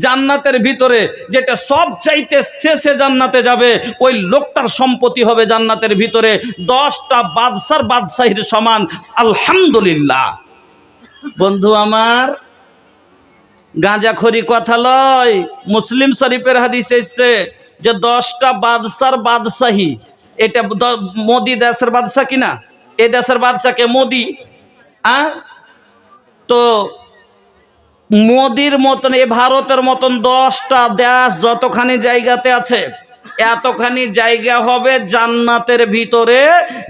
জান্নাতের ভিতরে, যেটা সব চাইতে শেষে জান্নাতে যাবে, ওই লোকটার সম্পত্তি হবে জান্নাতের ভিতরে 10টা বাদশার বাদশাহীর সমান। আলহামদুলিল্লাহ। বন্ধু আমার, গাঁজাখড়ি কথা লয়, মুসলিম শরীফের হাদিস এসছে যে 10টা বাদশার বাদশাহী, এটা মোদি দেশের বাদশা কিনা, এই দেশের বাদশাকে মোদি। তো মোদির মতন, এ ভারতের মতন 10টা দেশ যতখানি জায়গাতে আছে, এতখানি জায়গা হবে জান্নাতের ভিতরে,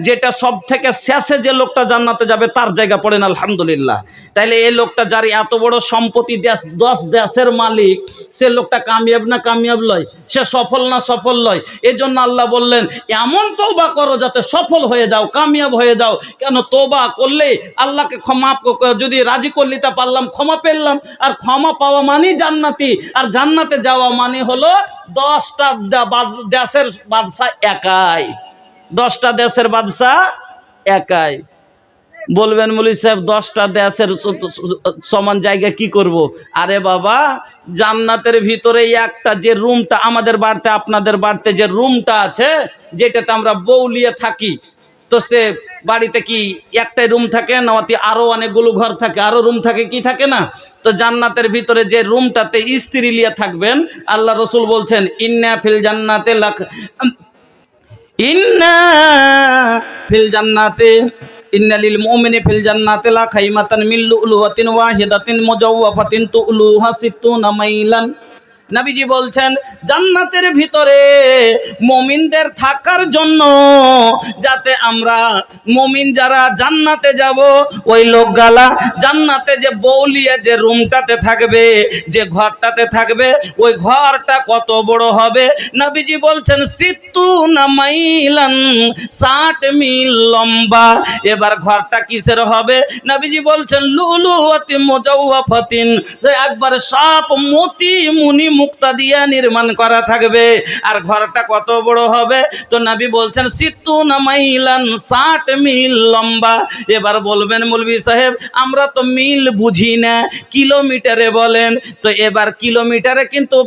যেটা সব থেকে শেষে যে লোকটা জান্নাতে যাবে তার জায়গা পড়েন। আলহামদুলিল্লাহ। তাইলে এই লোকটা যার এত বড় সম্পত্তি, 10 দেশের মালিক, সে লোকটা কামিয়াব না কামিয়াব লয়? সে সফল না সফল লয়? এই জন্য আল্লাহ বললেন, এমন তওবা করো যাতে সফল হয়ে যাও, কামিয়াব হয়ে যাও। কেন? তওবা করলে আল্লাহকে ক্ষমা, যদি রাজি করলি তা পারলাম, ক্ষমা পেলাম। আর ক্ষমা পাওয়া মানে জান্নাতি, আর জান্নাতে যাওয়া মানে হলো 10টা দেশের বাদশা একাই, 10টা দেশের বাদশা একাই। বলবেন মৌলভী সাহেব 10টা দেশের সমান জায়গা কি করব? আরে বাবা, জান্নাতের ভিতরে একটা যে রুমটা আমাদের বাড়িতে, আপনাদের বাড়িতে যে রুমটা আছে, যেটাতে আমরা বউলিয়ে থাকি, তো সে বাড়িতে কি একটাই রুম থাকে না, আরো অনেকগুলো ঘর থাকে, আরো রুম থাকে, কি থাকে না? তো জান্নাতের ভিতরে যে রুমটাতে স্ত্রী লিয়ে থাকবেন, আল্লাহ রসুল বলছেন, ইন্না ফিল জান্নাতে ইন্নালিল মুমিনি ফিল জান্নাতি লা খাইমাতান মিন লুলুওয়াতিন ওয়াহিদাতিন মুজাওওয়াফাতিন তুলুহা সিত্তুনা মাইলান। নবীজি বলছেন জান্নাতের ভিতরে মুমিনদের থাকার জন্য, যাতে আমরা মুমিন যারা জান্নাতে যাব ওই লোকগালা জান্নাতে যে বউলিয়া যে রুমটাতে থাকবে, যে ঘরটাতে থাকবে, ওই ঘরটা কত বড় হবে? নবীজি বলছেন সিত্তুনা মাইলান, 60 মিল লম্বা। এবার ঘরটা কিসের হবে? নবীজি বলছেন লুলুওয়াতিন মুজাওওয়াফাতিন, একবারে সব মতি মুনি মুক্তা দিয়া নির্মাণ করা থাকবে। আর ঘরটা কত বড় হবে? তো নবী বলছেন সিত্তুনা মাইলান, 60 মিল লম্বা। এবার বলবেন মৌলভী সাহেব আমরা তো মিল বুঝি না, কিলোমিটারে বলেন। তো এবার কিলোমিটারে কিন্তু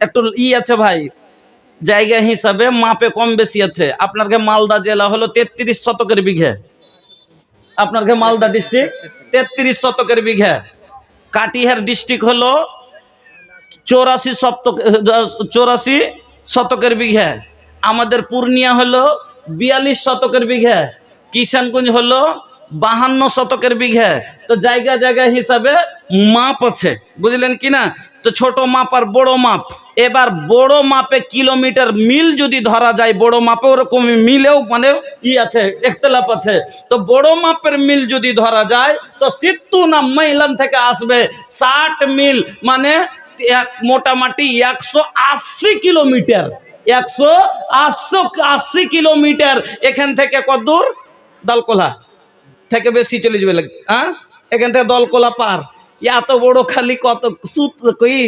একটু আছে ভাই, জায়গা হিসাবে মাপে কম বেশি আছে। আপনার মালদা জেলা হলো 33 শতকের বিঘে, আপনার মালদা ডিস্ট্রিক্ট 33 শতকের বিঘে, কাটিহার ডিস্ট্রিক্ট হলো 84 শতকের বিঘে, আমাদের পূর্ণিয়া হলো 42 শতকের বিঘে, কিষানগঞ্জ হলো 52 শতকের বিঘে। তো জায়গা জায়গা হিসাবে মাপ আছে, বুঝলেন কি না? তো ছোট মাপ আর বড় মাপ। এবার বড় মাপে কিলোমিটার মিল যদি ধরা যায়, বড় মাপে ওরকম মিলেও মানে আছে, ইখতিলাফ আছে। তো বড় মাপের মিল যদি ধরা যায় তো সিত্তুনা মাইলান থেকে আসবে 60 মিল, মানে মোটামুটি 180 কিলোমিটার। 180 কিলোমিটার এখান থেকে কত দূর? দলকোলা থেকে বেশি চলে যাবে লাগছে, হ্যাঁ, এখান থেকে দলকোলা পার। এত বড় খালি কত সুত কই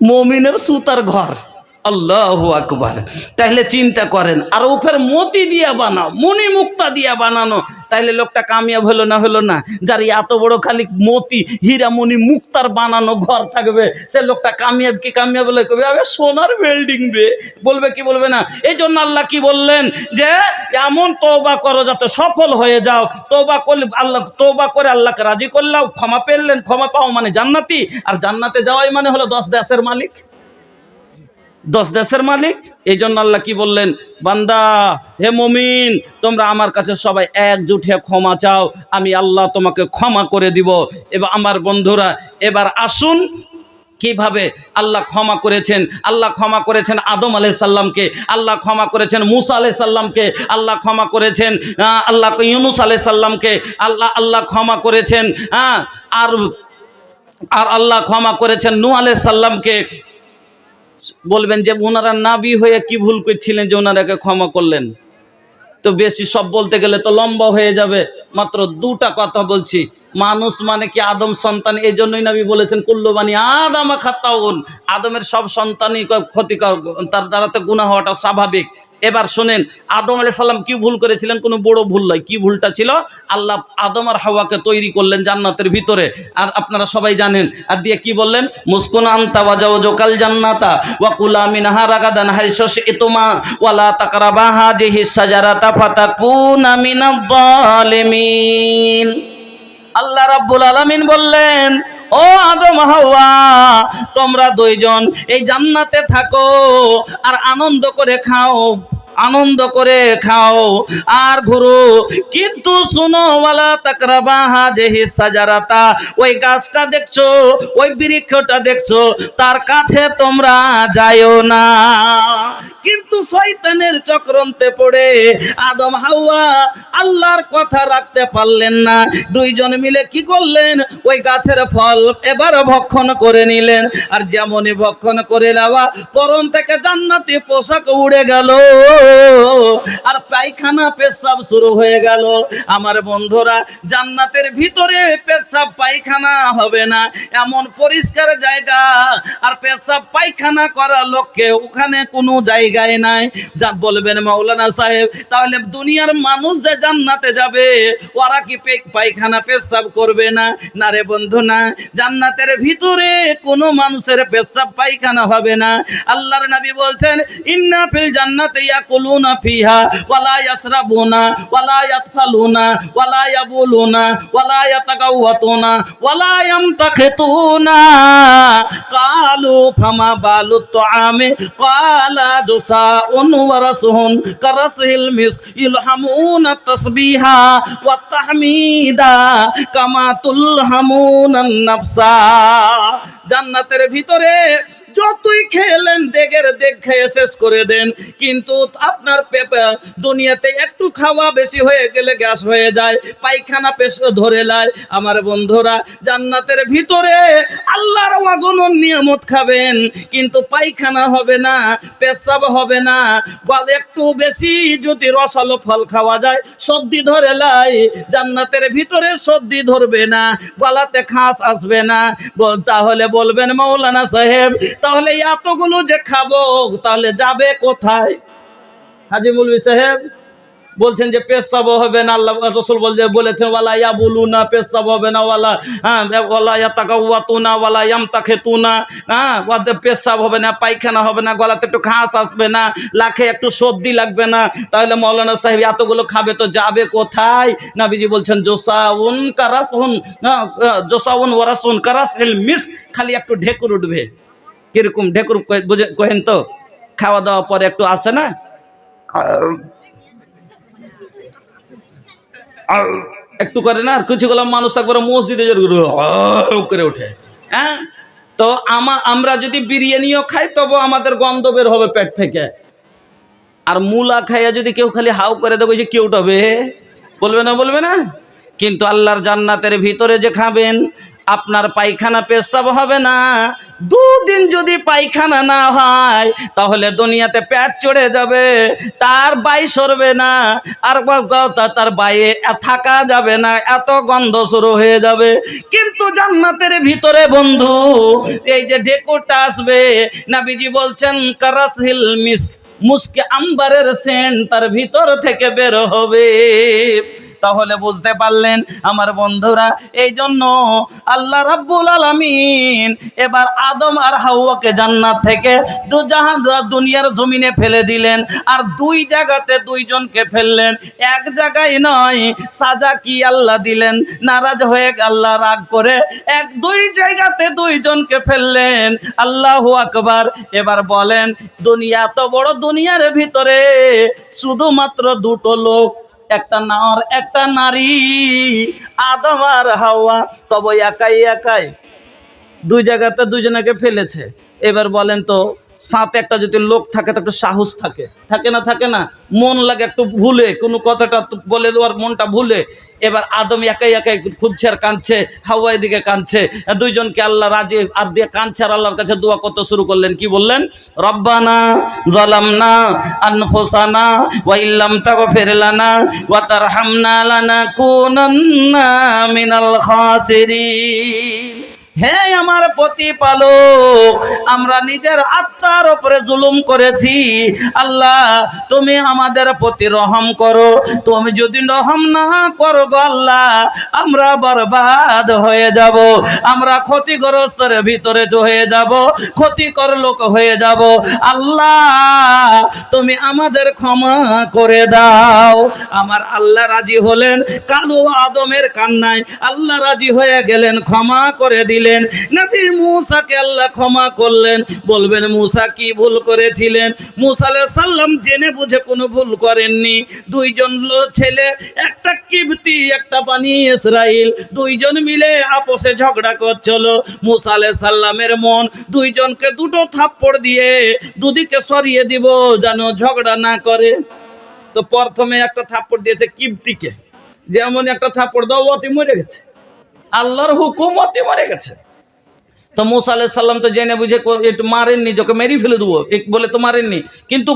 মুমিনের সুতার ঘর। আল্লাহু আকবার। তাহলে চিন্তা করেন, আর উপর মতি দিয়া বানাও, মনি মুক্তা দিয়া বানানো, তাহলে লোকটা কামিয়াব হলো না? হলো না? যার এত বড় খালি মতি হীরা মনি মুক্তার বানানো ঘর থাকবে, সে লোকটা কামিয়াব কি কামিয়াব বলে কবে? আবে সোনার বিল্ডিং বে, বলবে কি বলবে না? এই জন্য আল্লাহ কি বললেন যে এমন তওবা করো যাতে সফল হয়ে যাও। তওবা করলে আল্লাহ, তওবা করে আল্লাহকে রাজি করলাও, ক্ষমা পেলেন, ক্ষমা পাও মানে জান্নাতি। আর জান্নাতে যাওয়াই মানে হলো 10 দেশের মালিক, 10 দেশের মালিক। এই জন্য আল্লাহ কি বললেন? বান্দা, হে মুমিন, তোমরা আমার কাছে সবাই একজুট হয়ে ক্ষমা চাও, আমি আল্লাহ তোমাকে ক্ষমা করে দিব। এবার আমার বন্ধুরা, এবার আসুন কিভাবে আল্লাহ ক্ষমা করেছেন। আল্লাহ ক্ষমা করেছেন আদম আলাইহিস সালামকে, আল্লাহ ক্ষমা করেছেন মুসা আলাইহিস সালামকে, আল্লাহ ক্ষমা করেছেন আল্লাহ ইউনুস আলাইহিস সালামকে, আল্লাহ ক্ষমা করেছেন আর আল্লাহ ক্ষমা করেছেন নূহ আলাইহিস সালামকে। বলবেন যে ওনারা নাবী হয়ে কি ভুল করছিলেন যে ওনারাকে ক্ষমা করলেন? তো বেশি সব বলতে গেলে তো লম্বা হয়ে যাবে, মাত্র 2টা কথা বলছি। মানুষ মানে কি আদম সন্তান, এই জন্যই নবী বলেছেন কুল্লু বানি আদম খাতাউন, আদমের সব সন্তানই ক্ষতিকর, তার দ্বারা তো গুনাহ হওয়াটা স্বাভাবিক। এবার শোনেন, আদম আলাইহিস সালাম কি ভুল করেছিলেন? কোনো বড় ভুল নয়। কি ভুলটা ছিল? আল্লাহ আদম আর হাওয়াকে তৈরি করলেন জান্নাতের ভিতরে, আর আপনারা সবাই জানেন। আর দিয়ে কি বললেন? মুসকুন আনতা ওয়া জাওজুকাল জান্নাতা ওয়া কুলা মিনহা রাগাদান হাইসু শি'তুমা ওয়া লা তাকরাবা হাযিহিস শাজারাতা ফাতাকুনা মিনাজ জালিমিন। আল্লাহ রাব্বুল আলামিন বললেন, ও আদম হাওয়া, তোমরা দুইজন এই জান্নাতে থাকো আর আনন্দ করে খাও, আনন্দ করে খাও আর ঘুরো, কিন্তু শুনো ওয়ালা তাকরাবা হাযিহিস সাজারাতা, ওই গাছটা দেখছো, ওই বৃক্ষটা দেখছো, তার কাছে তোমরা যাইও না। কিন্তু শয়তানের চক্রান্তে পড়ে আদম হাওয়া আল্লাহর কথা রাখতে পারলেন না। দুইজন মিলে কি করলেন? ওই গাছের ফল এবার ভক্ষণ করে নিলেন। আর যেমনই ভক্ষণ করে নেওয়া, পরন থেকে জান্নাতি পোশাক উড়ে গেল আর পায়খানা পেশাব শুরু হয়ে গেল। আমার বন্ধুরা, জান্নাতের ভিতরে পেশাব পায়খানা হবে না, এমন পরিষ্কার জায়গা, আর পেশাব পায়খানা করার লোককে ওখানে কোনো জায়গায় নাই। যা বলবেন মাওলানা সাহেব, তাহলে দুনিয়ার মানুষ যে জান্নাতে যাবে ওরা কি পায়খানা পেশাব করবে না? না রে বন্ধু, না। জান্নাতের ভিতরে কোনো মানুষের পেশাব পায়খানা হবে না। আল্লাহর নবী বলছেন, ইন্না ফিল জান্নাতি ইয়াকুলুনা ফিহা ওয়ালা ইয়াশরাবুনা ওয়ালা ইয়াতফালুনা ওয়ালা ইয়াবুলুনা ওয়ালা ইয়াতাগাওয়াতুনা ওয়ালা ইয়ামতাখিতুনা। ক্বালু ফামা বালুত তুআমি ক্বালা জুসাউন ওয়া রাসুহুন কারাসিল মিস ইলহামুনা তাসবিহা ওয়া তাহমিদা কামা তুলহামুনান নাফসা। জান্নাতের ভিতরে যতই খেলেন দেগের দেগ খেয়ে শেষ করে দেন, কিন্তু আপনার দুনিয়াতে একটু খাওয়া বেশি হয়ে গেলে গ্যাস হয়ে যায়, পায়খানা পেশ ধরে লায়। আমার বন্ধুরা, জান্নাতের ভিতরে আল্লাহর অগণন নিয়ামত খাবেন, কিন্তু পায়খানা হবে না, পেশাব হবে না। বল একটু বেশি যদি রসালো ফল খাওয়া যায় সর্দি ধরে লাই, জান্নাতের ভিতরে সর্দি ধরবে না, গলাতে খাস আসবে না। তাহলে বলবেন মাওলানা সাহেব, তাহলে এতগুলো যে খাবো তাহলে যাবে কোথায়? হাজি মৌলভী সাহেব বলছেন যে পেশাব হবে না, আল্লাহ রাসূল বলেছেন ওয়ালা ইয়াবুলুনা, পেশাব হবে না, ওয়ালা ওয়ালা ইয়াতাকাওয়াতুনা ওয়ালা ইয়ামতাখিতুনা, ওয়াদে পেশাব হবে না, পায়খানা হবে না, গলাতে একটু ঘাস আসবে না, লাখে একটু সর্দি লাগবে না। তাহলে মাওলানা সাহেব এতগুলো খাবে তো যাবে কোথায়? নবীজি বলছেন জোসাউন কারাসুন, জোসাউন ওয়ারাসুন কারাসিল মিস, খালি একটু ঢেকুর উঠবে। কিরকম ঢেকুর বুঝে কহেন তো? খাওয়া দাওয়া পরে একটু আসে না, একটু করে না, আর কিছু গুলো মানুষ থাকবে মসজিদে করে ওঠে। হ্যাঁ, তো আমরা যদি বিরিয়ানিও খাই তবু আমাদের গন্ধ বের হবে পেট থেকে। আর মূলা খাইয়া যদি কেউ খালি হাউ করে দেবো যে কেউ উঠবে, বলবে না? বলবে না? কিন্তু আল্লাহর জান্নাতের ভিতরে যে খাবেন, আপনার পায়খানা পেশাব হবে না। দুদিন যদি পায়খানা না হয় তাহলে দুনিয়াতে পেট চড়ে যাবে, তার বাই সরবে না, আর তার বাইরে থাকা যাবে না, এত গন্ধ শুরু হয়ে যাবে। কিন্তু জান্নাতের ভিতরে বন্ধু এই যে ঢেকুরটা আসবে, নবীজি বলছেন কারাসিল মিস্ক, মুস্কে আম্বারের সেন্ট তার ভিতর থেকে বের হবে। তাহলে বুঝতে পারলেন আমার বন্ধুরা, এই জন্য আল্লাহ রাব্বুল আলামিন এবার আদম আর হাওয়াকে জান্নাত থেকে দুনিয়ার জমিনে ফেলে দিলেন, আর দুই জায়গাতে দুইজনকে ফেললেন, এক জায়গায় নয়। সাজা কি আল্লাহ দিলেন? নারাজ হয়ে আল্লাহ রাগ করে দুই জায়গাতে দুইজনকে ফেললেন। আল্লাহু আকবার। এবার বলেন, দুনিয়া তো বড়, দুনিয়ার ভিতরে শুধুমাত্র দুটো লোক, একটা নর একটা নারী, আদম আর হাওয়া, তবে একাই একাই দুই জায়গাতে দুজনকে ফেলেছে। এবার বলেন তো, সাথে একটা যদি লোক থাকে তো একটু সাহস থাকে, থাকে না? থাকে না? মন লাগে একটু ভুলে, কোনো কথাটা বলে দেওয়ার মনটা ভুলে। এবার আদম একাই একাই খুঁজছে আর কাঁদছে, হাওয়া এদিকে কাঁদছে, দুইজনকে আল্লাহ রাজি আর দিয়ে কাঁদছে, আর আল্লাহর কাছে দোয়া করতে শুরু করলেন। কি বললেন? রব্বানা যালামনা আনফুসানা ওয়া ইল্লাম তাগফির লানা ওয়া তারহামনা লানাকুনান্না মিনাল খাসিরিন। হে আমার প্রতিপালক, আমরা নিজের আত্মার উপরে জুলুম করেছি, আল্লাহ তুমি আমাদের প্রতি রহম করো। তুমি যদি রহম না করো গো আল্লাহ, আমরা বরবাদ হয়ে যাব, আমরা ক্ষতিগ্রস্তের ভিতরে হয়ে যাব, ক্ষতিকর লোক হয়ে যাব। আল্লাহ তুমি আমাদের ক্ষমা করে দাও। আমার আল্লাহ রাজি হলেন, কালো আদমের কান্নায় আল্লাহ রাজি হয়ে গেলেন, ক্ষমা করে দিলেন। নবী মূসাকে আল্লাহ ক্ষমা করলেন। বলবেন মূসা কি ভুল করেছিলেন? মূসা আলাইহিস সালাম জেনে বুঝে কোনো ভুল করেননি। দুইজন ছেলে, একটা কিবতি একটা বানি ইসরাইল, দুইজন মিলে আপোষে ঝগড়া করছিল। মূসা আলাইহিস সালামের মন দুইজনকে দুটো থাপ্পড় দিয়ে দুদিকে সরিয়ে দিব যেন ঝগড়া না করে। তো প্রথমে একটা থাপ্পড় দিয়েছে কিবতিকে, যেমন একটা থাপ্পড় দাও অতি মরে গেছে, আল্লাহর হুকুম অতি মরে গেছে। তো মূসা আলাইহিস সালাম তো জেনে বুঝে একটু মারেননি, যখন মেরে ফেলে দেবো বলে তো মারেননি, কিন্তু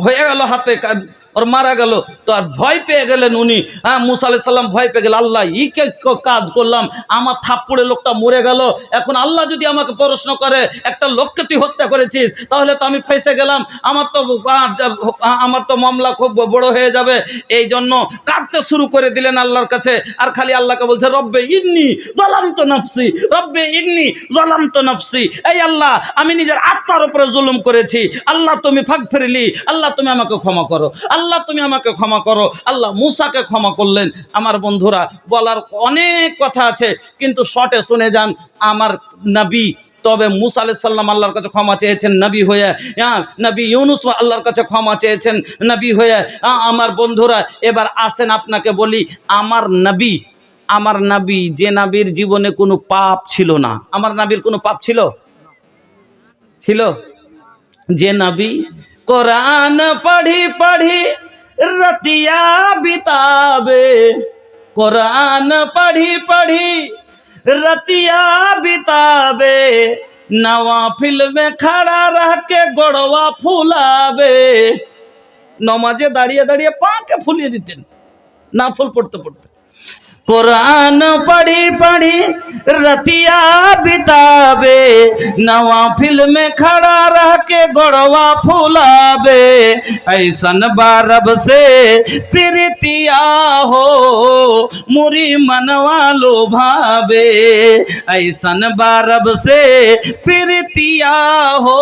হয়ে গেল হাতে, ওর মারা গেল। তো আর ভয় পেয়ে গেলেন উনি। হ্যাঁ, মূসা আলাইহিস সালাম ভয় পেয়ে গেল, আল্লাহ ই কে কাজ করলাম, আমার থাপ্পড়ে লোকটা মরে গেল, এখন আল্লাহ যদি আমাকে প্রশ্ন করে একটা লোককে তুই হত্যা করেছিস, তাহলে তো আমি ফেঁসে গেলাম, আমার তো মামলা খুব বড় হয়ে যাবে। এই জন্য কাঁদতে শুরু করে দিলেন আল্লাহর কাছে, আর খালি আল্লাহকে বলছে রব্বে ইন্নী যালামতু নাফসি, রব্বে ইন্নী যালামতু নাফসি। এই আল্লাহ, আমি নিজের আত্মার উপরে জুলুম করেছি, আল্লাহ তুমি ফাগফিরলি, আল্লাহ তুমি আমাকে ক্ষমা করো, আল্লাহ তুমি আমাকে ক্ষমা করো। আল্লাহ মুসাকে ক্ষমা করলেন। আমার বন্ধুরা, বলার অনেক কথা আছে, কিন্তু শর্টে শুনে যান। আমার নবী তবে মুসা আলাইহিস সালাম আল্লাহর কাছে ক্ষমা চেয়েছেন নবী হয়ে, নবী ইউনুস আল্লাহর কাছে ক্ষমা চেয়েছেন নবী হয়ে। আমার বন্ধুরা, এবার আসেন আপনাকে বলি, আমার নবী যে নবীর জীবনে কোনো পাপ ছিল না, আমার নবীর কোনো পাপ ছিল? যে নবী কোরআন পढ़ी पढ़ी रतिया बितावे, कुरान पढ़ी पढ़ी रतिया बितावे, नवाफिल में खड़ा रह के गोड़वा फुलावे। नमाजे दाड़िए दाड़िए पाके फुलिए दितेन, नाफिल पढ़ते पढ़ते। कुरान पढ़ी पढ़ी रतिया बितावे, नवाफिल में खड़ा रह के गोड़वा फुलावे। ऐसन बारब से प्रीतिया हो मुरी मनवा लो भावे, ऐसन बारब से प्रीतिया हो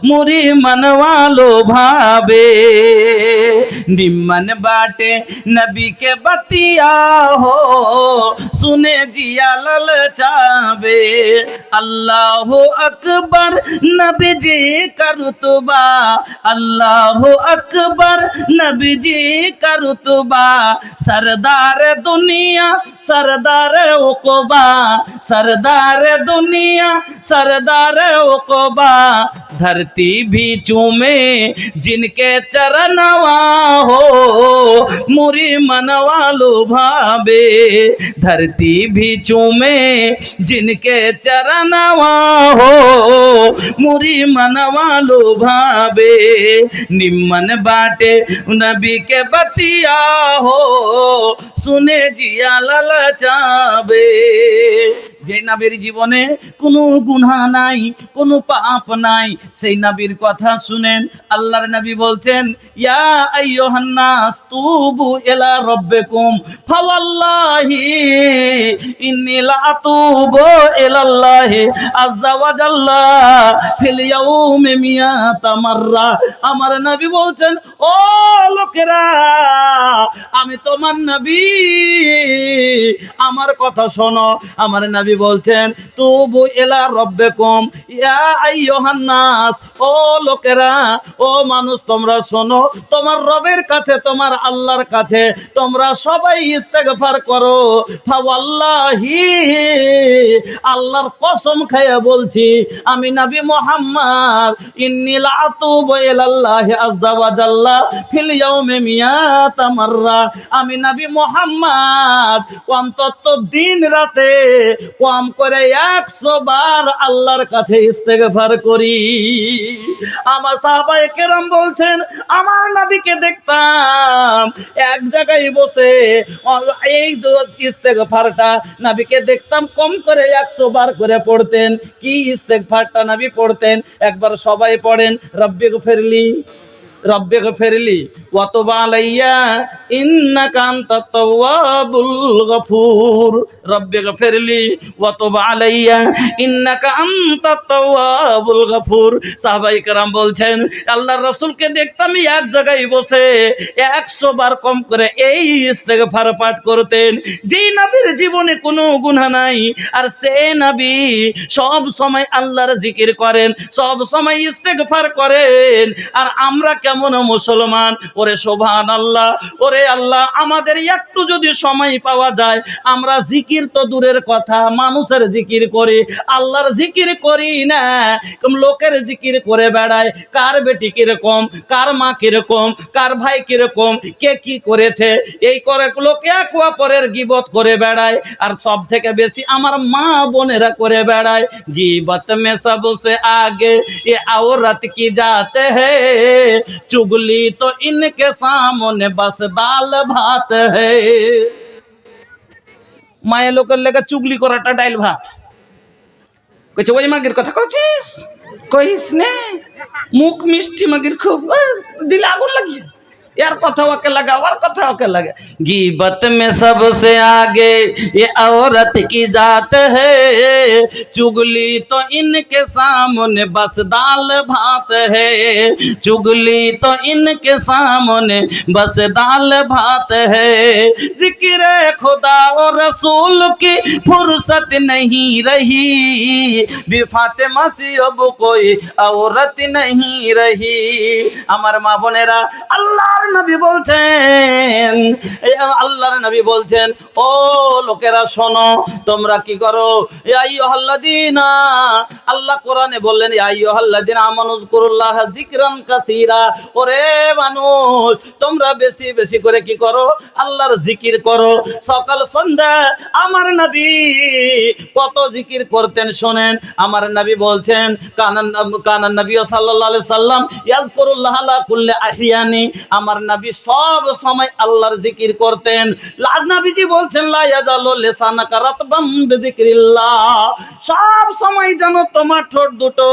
मुरी मनवा लो भावे। निम्मन बाटे नबी के बतिया हो सुने जिया ललचावे। अल्लाह अकबर नबी जी का रुतबा, अल्लाह अकबर नबी जी का रुतबा। सरदार दुनिया सरदार उक़बा, सरदार दुनिया सरदार उक़बा। धरती भी चूमे जिनके चरणवा हो मुरी मनवा लुभावे। धरती भी चूमे जिनके चरणवा हो मुरी मनवा लुभावे। निम्मन बाटे नबी के बतिया हो सुने जिया ललचावे। যে নবীর জীবনে কোনো গুনাহ নাই, কোনো পাপ নাই, সেই নবীর কথা শুনেন। আল্লাহর নবী বলছেন, ইয়া আইয়ুহান নাস তুবু ইলা রাব্বিকুম ফাওয়াল্লাহি ইন্নী লা আতুবু ইলাল্লাহি আযজা ওয়া জাল্লা ফিল ইয়াউমি মিয়াতা মাররা। আমার নবী বলছেন, ও লোকেরা, আমি তোমার নবী, আমার কথা শোনো। আমার নবী বলছেন, তুবু ইলা রাব্বিকুম ইয়া আইয়ুহান নাস, ও লোকেরা, ও মানুষ, তোমরা শোনো, তোমার রবের কাছে, তোমার আল্লাহর কাছে তোমরা সবাই ইস্তেগফার করো। ফাওয়াল্লাহি, আল্লাহর কসম খেয়ে বলছি, আমি নবী মুহাম্মদ, ইন্নী লা আতুবু ইলাল্লাহি আযজা ওয়া জাল্লা ফিল ইয়াউমি মিয়াতা মাররা। আমি নবী মুহাম্মদ অন্তত দিন রাতে কম করে 100 বার আল্লাহর কাছে ইস্তেগফার করি। আমার সাহাবায়ে কেরাম বলছেন, আমার নবীকে দেখতাম এক জায়গায় বসে এই ইস্তেগফারটা নবীকে দেখতাম কম করে 100 বার করে পড়তেন। কি ইস্তেগফারটা নবী পড়তেন? একবার সবাই পড়েন, রব্বিগফিরলি রব্বিগফিরলি ওয়া তুব আলাইয়া ইন্নাকা আনতাত তাওয়াবুল গফুর। রব্বিগফিরলি ওয়া তুব আলাইয়া ইন্নাকা আনতাত তাওয়াবুল গফুর। সাহাবায়ে কেরাম বলছেন, আল্লাহর রাসূলকে দেখতাম এক জায়গায় বসে 100 বার কম করে এই ইস্তেগফার পাঠ করতেন। যেই নবীর জীবনে কোনো গুনাহ নাই, আর সে নবী সব সময় আল্লাহর জিকির করেন, সব সময় ইস্তেগফার করেন। আর আমরা কেমন মুসলমান? ওরে সুবহানাল্লাহ, ওরে আল্লাহ, আমাদের একটু যদি সময় পাওয়া যায়, আমরা জিকির তো দূরের কথা, মানুষের জিকির করি, আল্লাহর জিকির করি না। লোকের জিকির করে বেড়ায়, কার বেটি কিরকম, কার মা কিরকম, কার ভাই কিরকম, কে কি করেছে, এই করে লোকে এক অপরের গীবত করে বেড়ায়। আর সব থেকে বেশি আমার মা বোনেরা করে বেড়ায়, গীবত মে সবসে আগে ये औरत की जाते हैं, चुगली तो इनके सामने बस दाल भात है। মায়ের লোকের লেগে চুগলি করাটা ডাইল ভাত। কইছে ওই মাগির কথা কইছিস, কইস নে, মুখ মিষ্টি মাগির খুব, দিলে আগুন লাগিয়ে। यार कथा के लगा और कथा के लगे। गीबत में सबसे आगे ये औरत की जात है, चुगली तो इनके सामने बस दाल भात है, चुगली तो इनके सामने बस दाल भात है। जिक्र खुदा और रसूल की फुर्सत नहीं रही, बेफातिमा से अब कोई औरत नहीं रही। আমার মা বোনেরা, আল্লাহর নবী বলছেন, আল্লাহর নবী বলছেন, ও লোকেরা শোনো, তোমরা কি করো, ইয়া আইয়ুহাল্লাযীনা, আল্লাহ কোরআনে বললেন ইয়া আইয়ুহাল্লাযীনা আমানুযকুরুল্লাহ যিকরান কাসীরা, ওরে মানুষ তোমরা বেশি বেশি করে কি করো, আল্লাহর জিকির করো। সকাল সন্ধ্যা আমার নবী কত জিকির করতেন শোনেন। আমার নবী বলছেন কানান নবী সাল্লাল্লাহু আলাইহি সাল্লাম ইয়াযকুরুল্লাহ আলা কুল্লি আহিয়ানি, আমার নবী সব সময় আল্লাহর জিকির করতেন। নবীজি বলছেন লা ইয়াজালু লিসানাকা রাতবাম বিযিকরিল্লাহ, সব সময় যেন তোমার ঠোঁট দুটো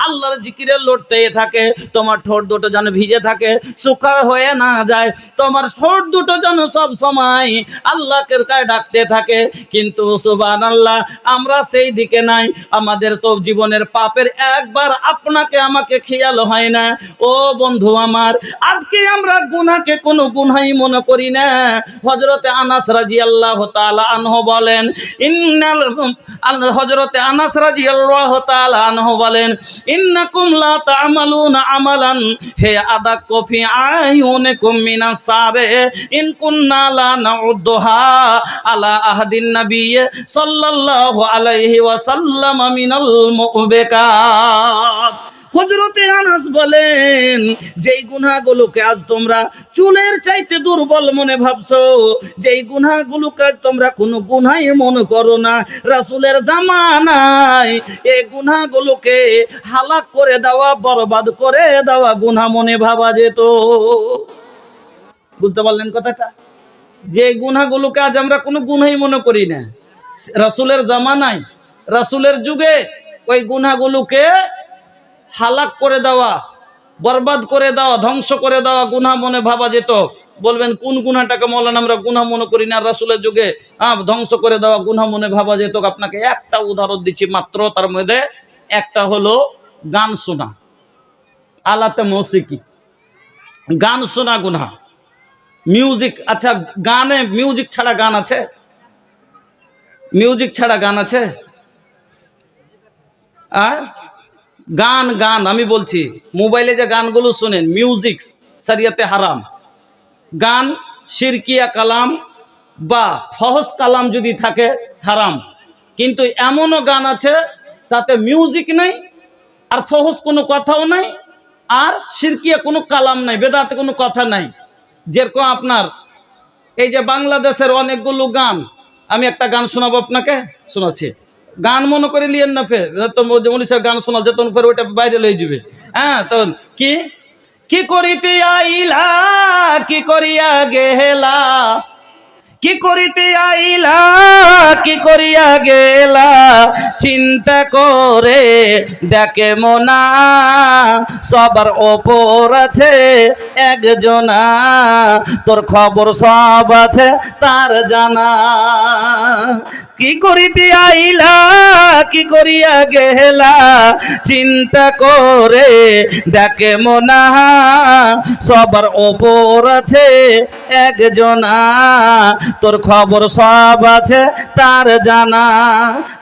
আল্লাহর জিকিরে লড়তেই থাকে, তোমার ঠোঁট দুটো যেন ভিজে থাকে, শুকনা হয়ে না যায়, তোমার ঠোঁট দুটো যেন সব সময় আল্লাহকে ডাকতে থাকে। কিন্তু সুবহানাল্লাহ, আমরা সেই দিকে নাই। আমাদের তো জীবনের পাপের একবার আপনাকে আমাকে খেয়াল হয় না। ও বন্ধু আমার, আজকে আমরা গুনাহকে কোনো গুনাহই মনে করি না। হযরতে আনাস রাদিয়াল্লাহু তাআলা আনহু বলেন, হযরতে আনাস রাদিয়াল্লাহু তাআলা আনহু বলেন, ইন্নাকুম লা তা'মালুনা আমালান হে আদাক্কু ফি আয়ুনিকুম মিনাস সারে ইন কুন্না লা নাউদ্দুহা আলা আহদিন নবী সাল্লাল্লাহু আলাইহি ওয়াসাল্লাম মিনাল মুবিকাত। হযরতে আনাস বলেন, যেই গুনাহগুলোকে আজ তোমরা চুলের চাইতে দুর্বল মনে ভাবছো, যেই গুনাহগুলোকে তোমরা কোনো গুনাহই মনে করো না, রাসূলের জামানায় এই গুনাহগুলোকে হালাক করে দেওয়া, বরবাদ করে দেওয়া গুনাহ মনে ভাবা যেত। বুঝতে পারলেন কথাটা? যে গুনাহগুলোকে আজ আমরা কোনো গুনাহই মনে করি না, রাসূলের জামানায়, রাসূলের যুগে ওই গুনাহগুলোকে হালাক করে দেওয়া, বরবাদ করে দেওয়া, ধ্বংস করে দেওয়া গুনাহ মনে ভাবা যেত। বলবেন কোন গুনাহটাকে মৌলানা আমরা গুনাহ মনে করি না, রাসূলের যুগে ধ্বংস করে দেওয়া গুনাহ মনে ভাবা যেত? আপনাকে একটা উদাহরণ দিচ্ছি মাত্র, তার মধ্যে একটা হলো গান শোনা, আলাতে মৌসিকি, গান শোনা গুনাহ, মিউজিক। আচ্ছা, গানে মিউজিক ছাড়া গান আছে? মিউজিক ছাড়া গান আছে? আর গান গান আমি বলছি, মোবাইলে যে গানগুলো শুনেন, মিউজিক শরিয়তে হারাম। গান শিরকিয়া কালাম বা ফহশ কালাম যদি থাকে হারাম। কিন্তু এমনও গান আছে তাতে মিউজিক নেই, আর ফহশ কোনো কথাও নাই, আর শিরকিয়া কোনো কালাম নাই, বেদাতে কোনো কথা নাই। যেরকম আপনার এই যে বাংলাদেশের অনেকগুলো গান, আমি একটা গান শোনাবো আপনাকে, শোনাচ্ছি। গান মনে করে লিয়েন না, ফের তো মনীষের গান শোনা যেত, ফের ওইটা বাইরে লয়ে যাবে। হ্যাঁ, তখন কি কি করিতে আইলা, কি করিয়া গেলা, কি করিতে আইলা, কি করিয়া গেলা, চিন্তা করে দেখে মনা, সবার ওপর আছে একজনা, তোর খবর সব আছে তার জানা। কি করিতে আইলা, কি করিয়া গেলা, চিন্তা করে দেখে মনা, সবার ওপর আছে একজনা, তোর খবর সব আছে তার জানা।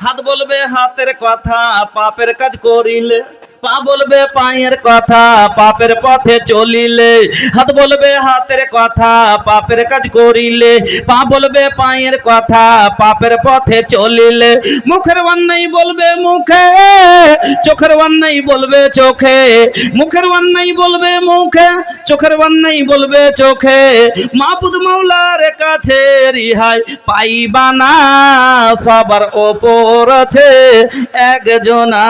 হাত বলবে হাতের কথা, পাপের কাজ করিলে, পা বলবে পায়ের কথা, পাপের পথে চলিলে। হাত বলবে হাতের কথা, পাপের কাজ করিলে, পা বলবে পায়ের কথা, পাপের পথে চলিলে। মুখের অন্যায় বলবে মুখে, চোখের অন্যায় বলবে চোখে, মুখের অন্যায় বলবে মুখে, চোখের অন্যায় বলবে চোখে। মাবুদ মাওলার কাছে রিহাই পাইবা না, সবার ওপর আছে একজনা,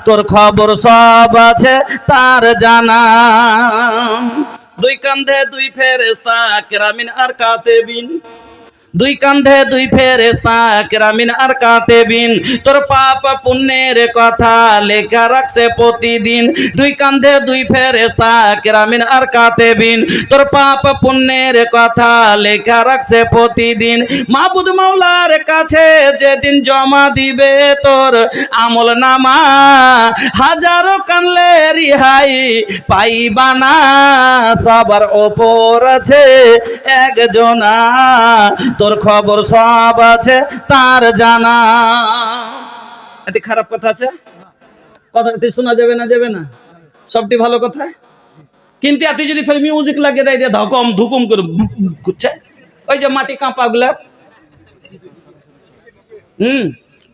তোর খবর সব আছে তার জানা। দুই কান্ধে দুই ফেরেশতা, কেরামিন আর কাতেবিন, দুই কান্ধে দুই ফেরেশতা কেরামিন আর কাতেবিন, তোর পাপ পুণ্যের কথা লেখা রাখছে প্রতিদিন। দুই কান্ধে দুই ফেরেশতা কেরামিন আর কাতেবিন, তোর পাপ পুণ্যের কথা লেখা রাখছে প্রতিদিন। মাবুদ মাওলার কাছে যেদিন জমা দিবে তোর আমল নামা, হাজারো কানলে রিহাই পাইবা না, সবার ওপর আছে একজনা, তোর খবর সব আছে তার জানা। এতে খারাপ কথা আছে? কথাটি শোনা যাবে না? যাবে না? সবটি ভালো কথা, কিন্তু এত যদি ফের মিউজিক লাগিয়ে দেয়, দিয়ে ধকম ধুকুম করে ঘুরছে, ওই যে মাটি কাঁপা গুলা,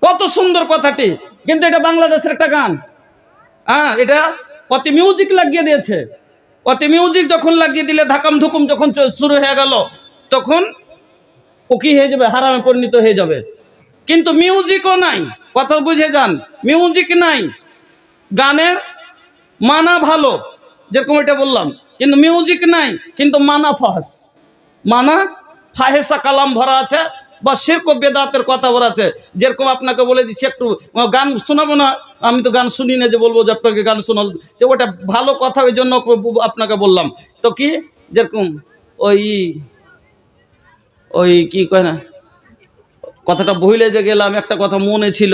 কত সুন্দর কথাটি, কিন্তু এটা বাংলাদেশের একটা গান। হ্যাঁ, এটা অতি মিউজিক লাগিয়ে দিয়েছে। অতি মিউজিক যখন লাগিয়ে দিলে, ধাকাম ধুকুম যখন শুরু হয়ে গেল, তখন ও কি হয়ে যাবে? হারামে পরিণত হয়ে যাবে। কিন্তু মিউজিকও নাই, কথা বুঝে যান, মিউজিক নাই, গানের মানা ভালো, যেরকম এটা বললাম, কিন্তু মিউজিক নাই, কিন্তু মানা ফাহাস, মানা ফাহেসা কালাম ভরা আছে, বা শিরক বেদাতের কথা ভরা আছে। যেরকম আপনাকে বলে দিচ্ছি, একটু গান শোনাবো না, আমি তো গান শুনি না যে বলবো যে আপনাকে গান শোনাল, যে ওটা ভালো কথা, ওই জন্য আপনাকে বললাম। তো কি, যেরকম ওই কি কয় না, কথাটা ভুলে যে গেলাম, একটা কথা মনে ছিল,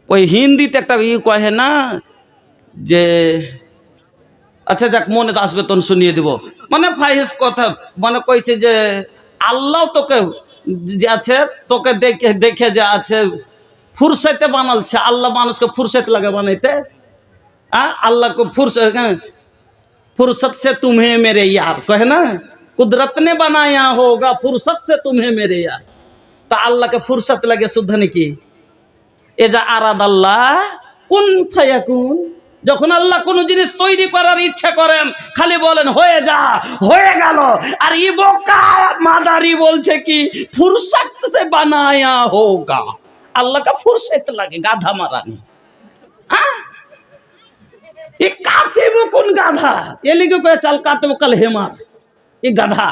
ওই হিন্দিতে একটা কহে না যে, আচ্ছা যাক, মনে তো আসবে তখন শুনিয়ে দিব। মানে ফাইজ কথা, মানে কইছে যে আল্লাহ তোকে যে আছে, তোকে দেখে দেখে যে আছে, ফুরসতে বানালছে। আল্লাহ মানুষকে ফুরসত লাগে বানাইতে, আল্লাহকে फुर्सत से तुम्हें मेरे यार कहे ना, कुदरत ने बनाया होगा फुर्सत से तुम्हें मेरे यार। তা আল্লাহকে ফুরসত লাগে শুদ্ধ নাকি? এ যা আরাদ আল্লাহ কুন ফায়াকুন, যখন আল্লাহ কোন জিনিস তৈরি করার ইচ্ছা করেন, খালি বলেন হয়ে যা, হয়ে গেল। আর ই বোকা মাদারি বলছে কি ফুরসত সে বানায়া হোগা, আল্লাহকে ফুরসত লাগে, গাধা মারানি। এ কাতেব কোন গাধা? এ লিগে কয়ে চাল কাতেব কাল হেমার, এ গাধা।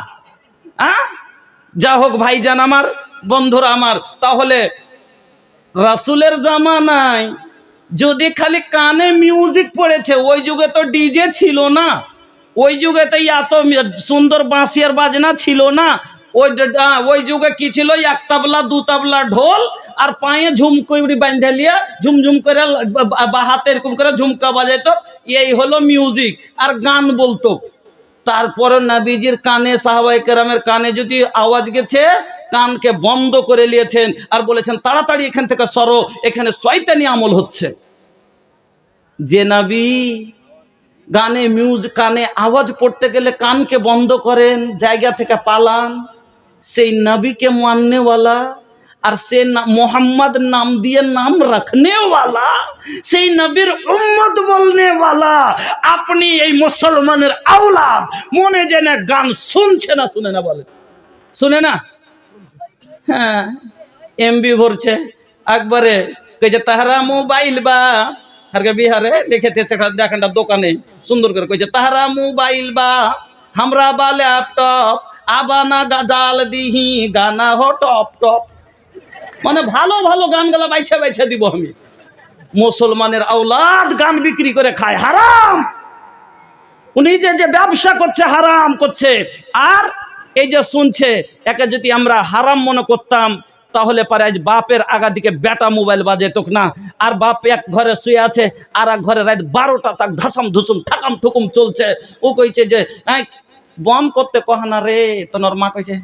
যা হোক ভাইজান আমার, বন্ধুরা আমার, তাহলে রাসূলের জামানায় যদি খালি কানে মিউজিক পড়েছে, ওই যুগে তো ডিজে ছিল না, ওই যুগে তো এত সুন্দর বাঁশিয়ার বাজনা ছিল না। ওই যুগে কি ছিল? এক তাবলা দু তাবলা ঢোল, আর পায়ে ঝুমকড়ি বাঁধে লিয়ে ঝুমঝুম করে বা হাতে এরকম করে ঝুমকা বাজাইতো, এই হলো মিউজিক। আর গান বলতো। তারপরে নবীজির কানে, সাহাবায়ে কেরামের কানে যদি আওয়াজ গেছে, কানকে বন্ধ করে নিয়েছেন আর বলেছেন তাড়াতাড়ি এখান থেকে সরো, এখানে শয়তানি আমল হচ্ছে। যে নবী গানে মিউজিক, কানে আওয়াজ পড়তে গেলে কানকে বন্ধ করেন, জায়গা থেকে পালান, সেই নবীকে মাননেওয়ালা আর সে মোহাম্মদ নাম দিয়ে নাম রাখনেওয়ালা, সেই নবীর উম্মত বলনেওয়ালা আপনি এই মুসলমানের আওলাদ, মনে জেনে গান শুনছে না? শুনে না? বলে শুনে না? হ্যাঁ, এমবি ভরছে একবারে, কইছে তাহারা মোবাইল বা হারকে বিহারে লিখেছে দেখেন দোকানে সুন্দর করে কইছে তাহারা মোবাইল বা আমরা বা ল্যাপটপ আবানা গাদাল দিহি গানা হো টপ টপ। মানে ভালো ভালো গানগুলা বাইছে বাইছে দিব আমি। মুসলমানের আওলাদ গান বিক্রি করে খায়, হারাম। উনি যে ব্যবসা করছে হারাম করছে, আর এই যে শুনছে, একে যদি আমরা হারাম মনে করতাম, তাহলে পারে আজ বাপের আগা দিকে বেটা মোবাইল বাজে তোক না, আর বাপ এক ঘরে শুয়ে আছে, আর এক ঘরে রাত 12টা তাক ধাসাম ধুসুম ঠাকাম ঠুকুম চলছে। ও কইছে যে বন করতে কহানা রে, তোর মা কইছে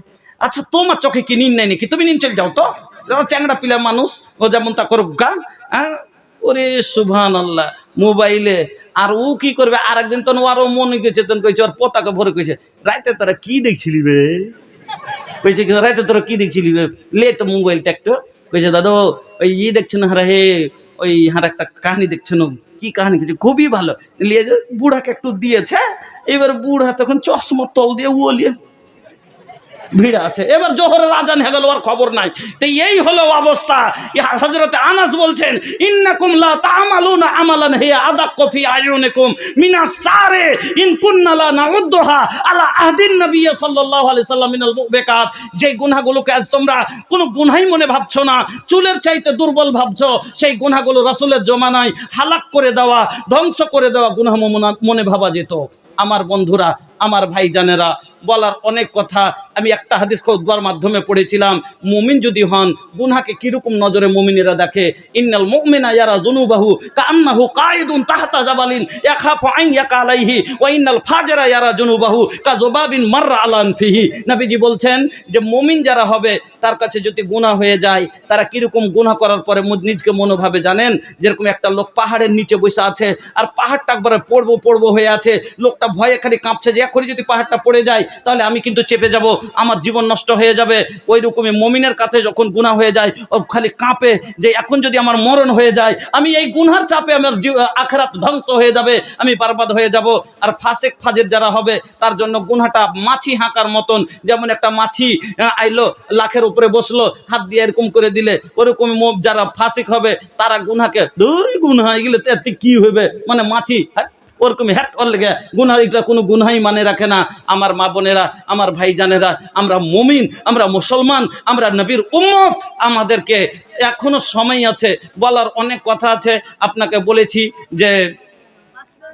আচ্ছা তোমার চোখে কি নিন নাই নাকি, তুমি নিন চলে যাও তো, চ্যাংড়া পিলা মানুষ, ও যেমন তা করুক গা। ওরে সুবহানাল্লাহ, মোবাইলে। আর ও কি করবে, আর একদিন তো আরো মনে গেছে, তখন কইছে ওর পোতাকে ভরে কইছে রাইতে তোরা কি দেখছিলি বে, কইছে রাইতে তোরা কি দেখছিলি বে, লে তো মোবাইলটা একটু। কইছে দাদু ওই দেখছো না হারা, হে ওই হার একটা কাহিনী দেখছো না, কি কাহিনী? কিছু খুবই ভালো। লিয়ে যে বুড়াকে একটু দিয়েছে, এবার বুড়া তখন চশমা তল দিয়ে ওলিয়ে ভিড় আছে। এবার জোহরের আজান হয়ে গেল, আর খবর নাই। তো এই হলো অবস্থা। হযরত আনাস বলছেন, ইন্নাকুম লা তা'মালুনা আমালান হিয়া আদাক্কু ফি আয়ুনিকুম মিনাস সারে ইন কুন্না লা নাউদ্দুহা আলা আহদিন নবী সাল্লাল্লাহু আলাইহি সাল্লাম মিনাল মুবিকাত। যে গুনাহগুলোকে তোমরা কোনো গুনাহই মনে ভাবছো না, চুলের চাইতে দুর্বল ভাবছো, সেই গুনাহগুলো রাসূলের জমানায় হালাক করে দেওয়া, ধ্বংস করে দেওয়া গুনাহ মনে ভাবা যেত। আমার বন্ধুরা, আমার ভাইজানেরা, বলার অনেক কথা। আমি একটা হাদিস খুতবার মাধ্যমে পড়েছিলাম, মুমিন যদি হন গুনাহকে কিরকম নজরে মুমিনেরা দেখে। ইন্নাল মুমিনা ইয়ারা যুনুবাহু কান্নাহু কায়িদুন তাহতা জাবালিন ইয়াখাফু আন ইয়াকা আলাইহি ওয়া ইন্নাল ফাজরা ইয়ারা যুনুবাহু কাযুবাবিন মাররা আলা আনফিহি। নবীজি বলছেন যে মুমিন যারা হবে তার কাছে যদি গুনাহ হয়ে যায়, তারা কিরকম গুনাহ করার পরে নিজকে মনোভাবে জানেন, যেরকম একটা লোক পাহাড়ের নিচে বসে আছে আর পাহাড়টা একবারে পড়বো হয়ে আছে, লোকটা ভয়ে খালি কাঁপছে যে এখনই যদি পাহাড়টা পড়ে যায় তাহলে আমি কিন্তু চেপে যাব, আমার জীবন নষ্ট হয়ে যাবে। ওই রকমই মুমিনের কাছে যখন গুনাহ হয়ে যায় ও খালি কাঁপে যে এখন যদি আমার মরণ হয়ে যায়, আমি এই গুনার চাপে আমার আখিরাত ধ্বংস হয়ে যাবে, আমি বরবাদ হয়ে যাব। আর ফাসিক ফাজির যারা হবে তার জন্য গুনাহটা মাছি হাঁকার মতন, যেমন একটা মাছি আইলো লাখের উপরে বসলো, হাত দিয়ে এরকম করে দিলে, ওরকম যারা ফাসিক হবে তারা গুনাহকে দূরই গুনাহ এগুলো কি হবে, মানে মাছি ওরকমই হ্যাট ওর লেগে গুনাহ, এটা কোনো গুনাহই মানে রাখে না। আমার মা বোনেরা, আমার ভাইজানেরা, আমরা মুমিন, আমরা মুসলমান, আমরা নবীর উম্মত, আমাদেরকে এখনো সময় আছে, বলার অনেক কথা আছে। আপনাকে বলেছি যে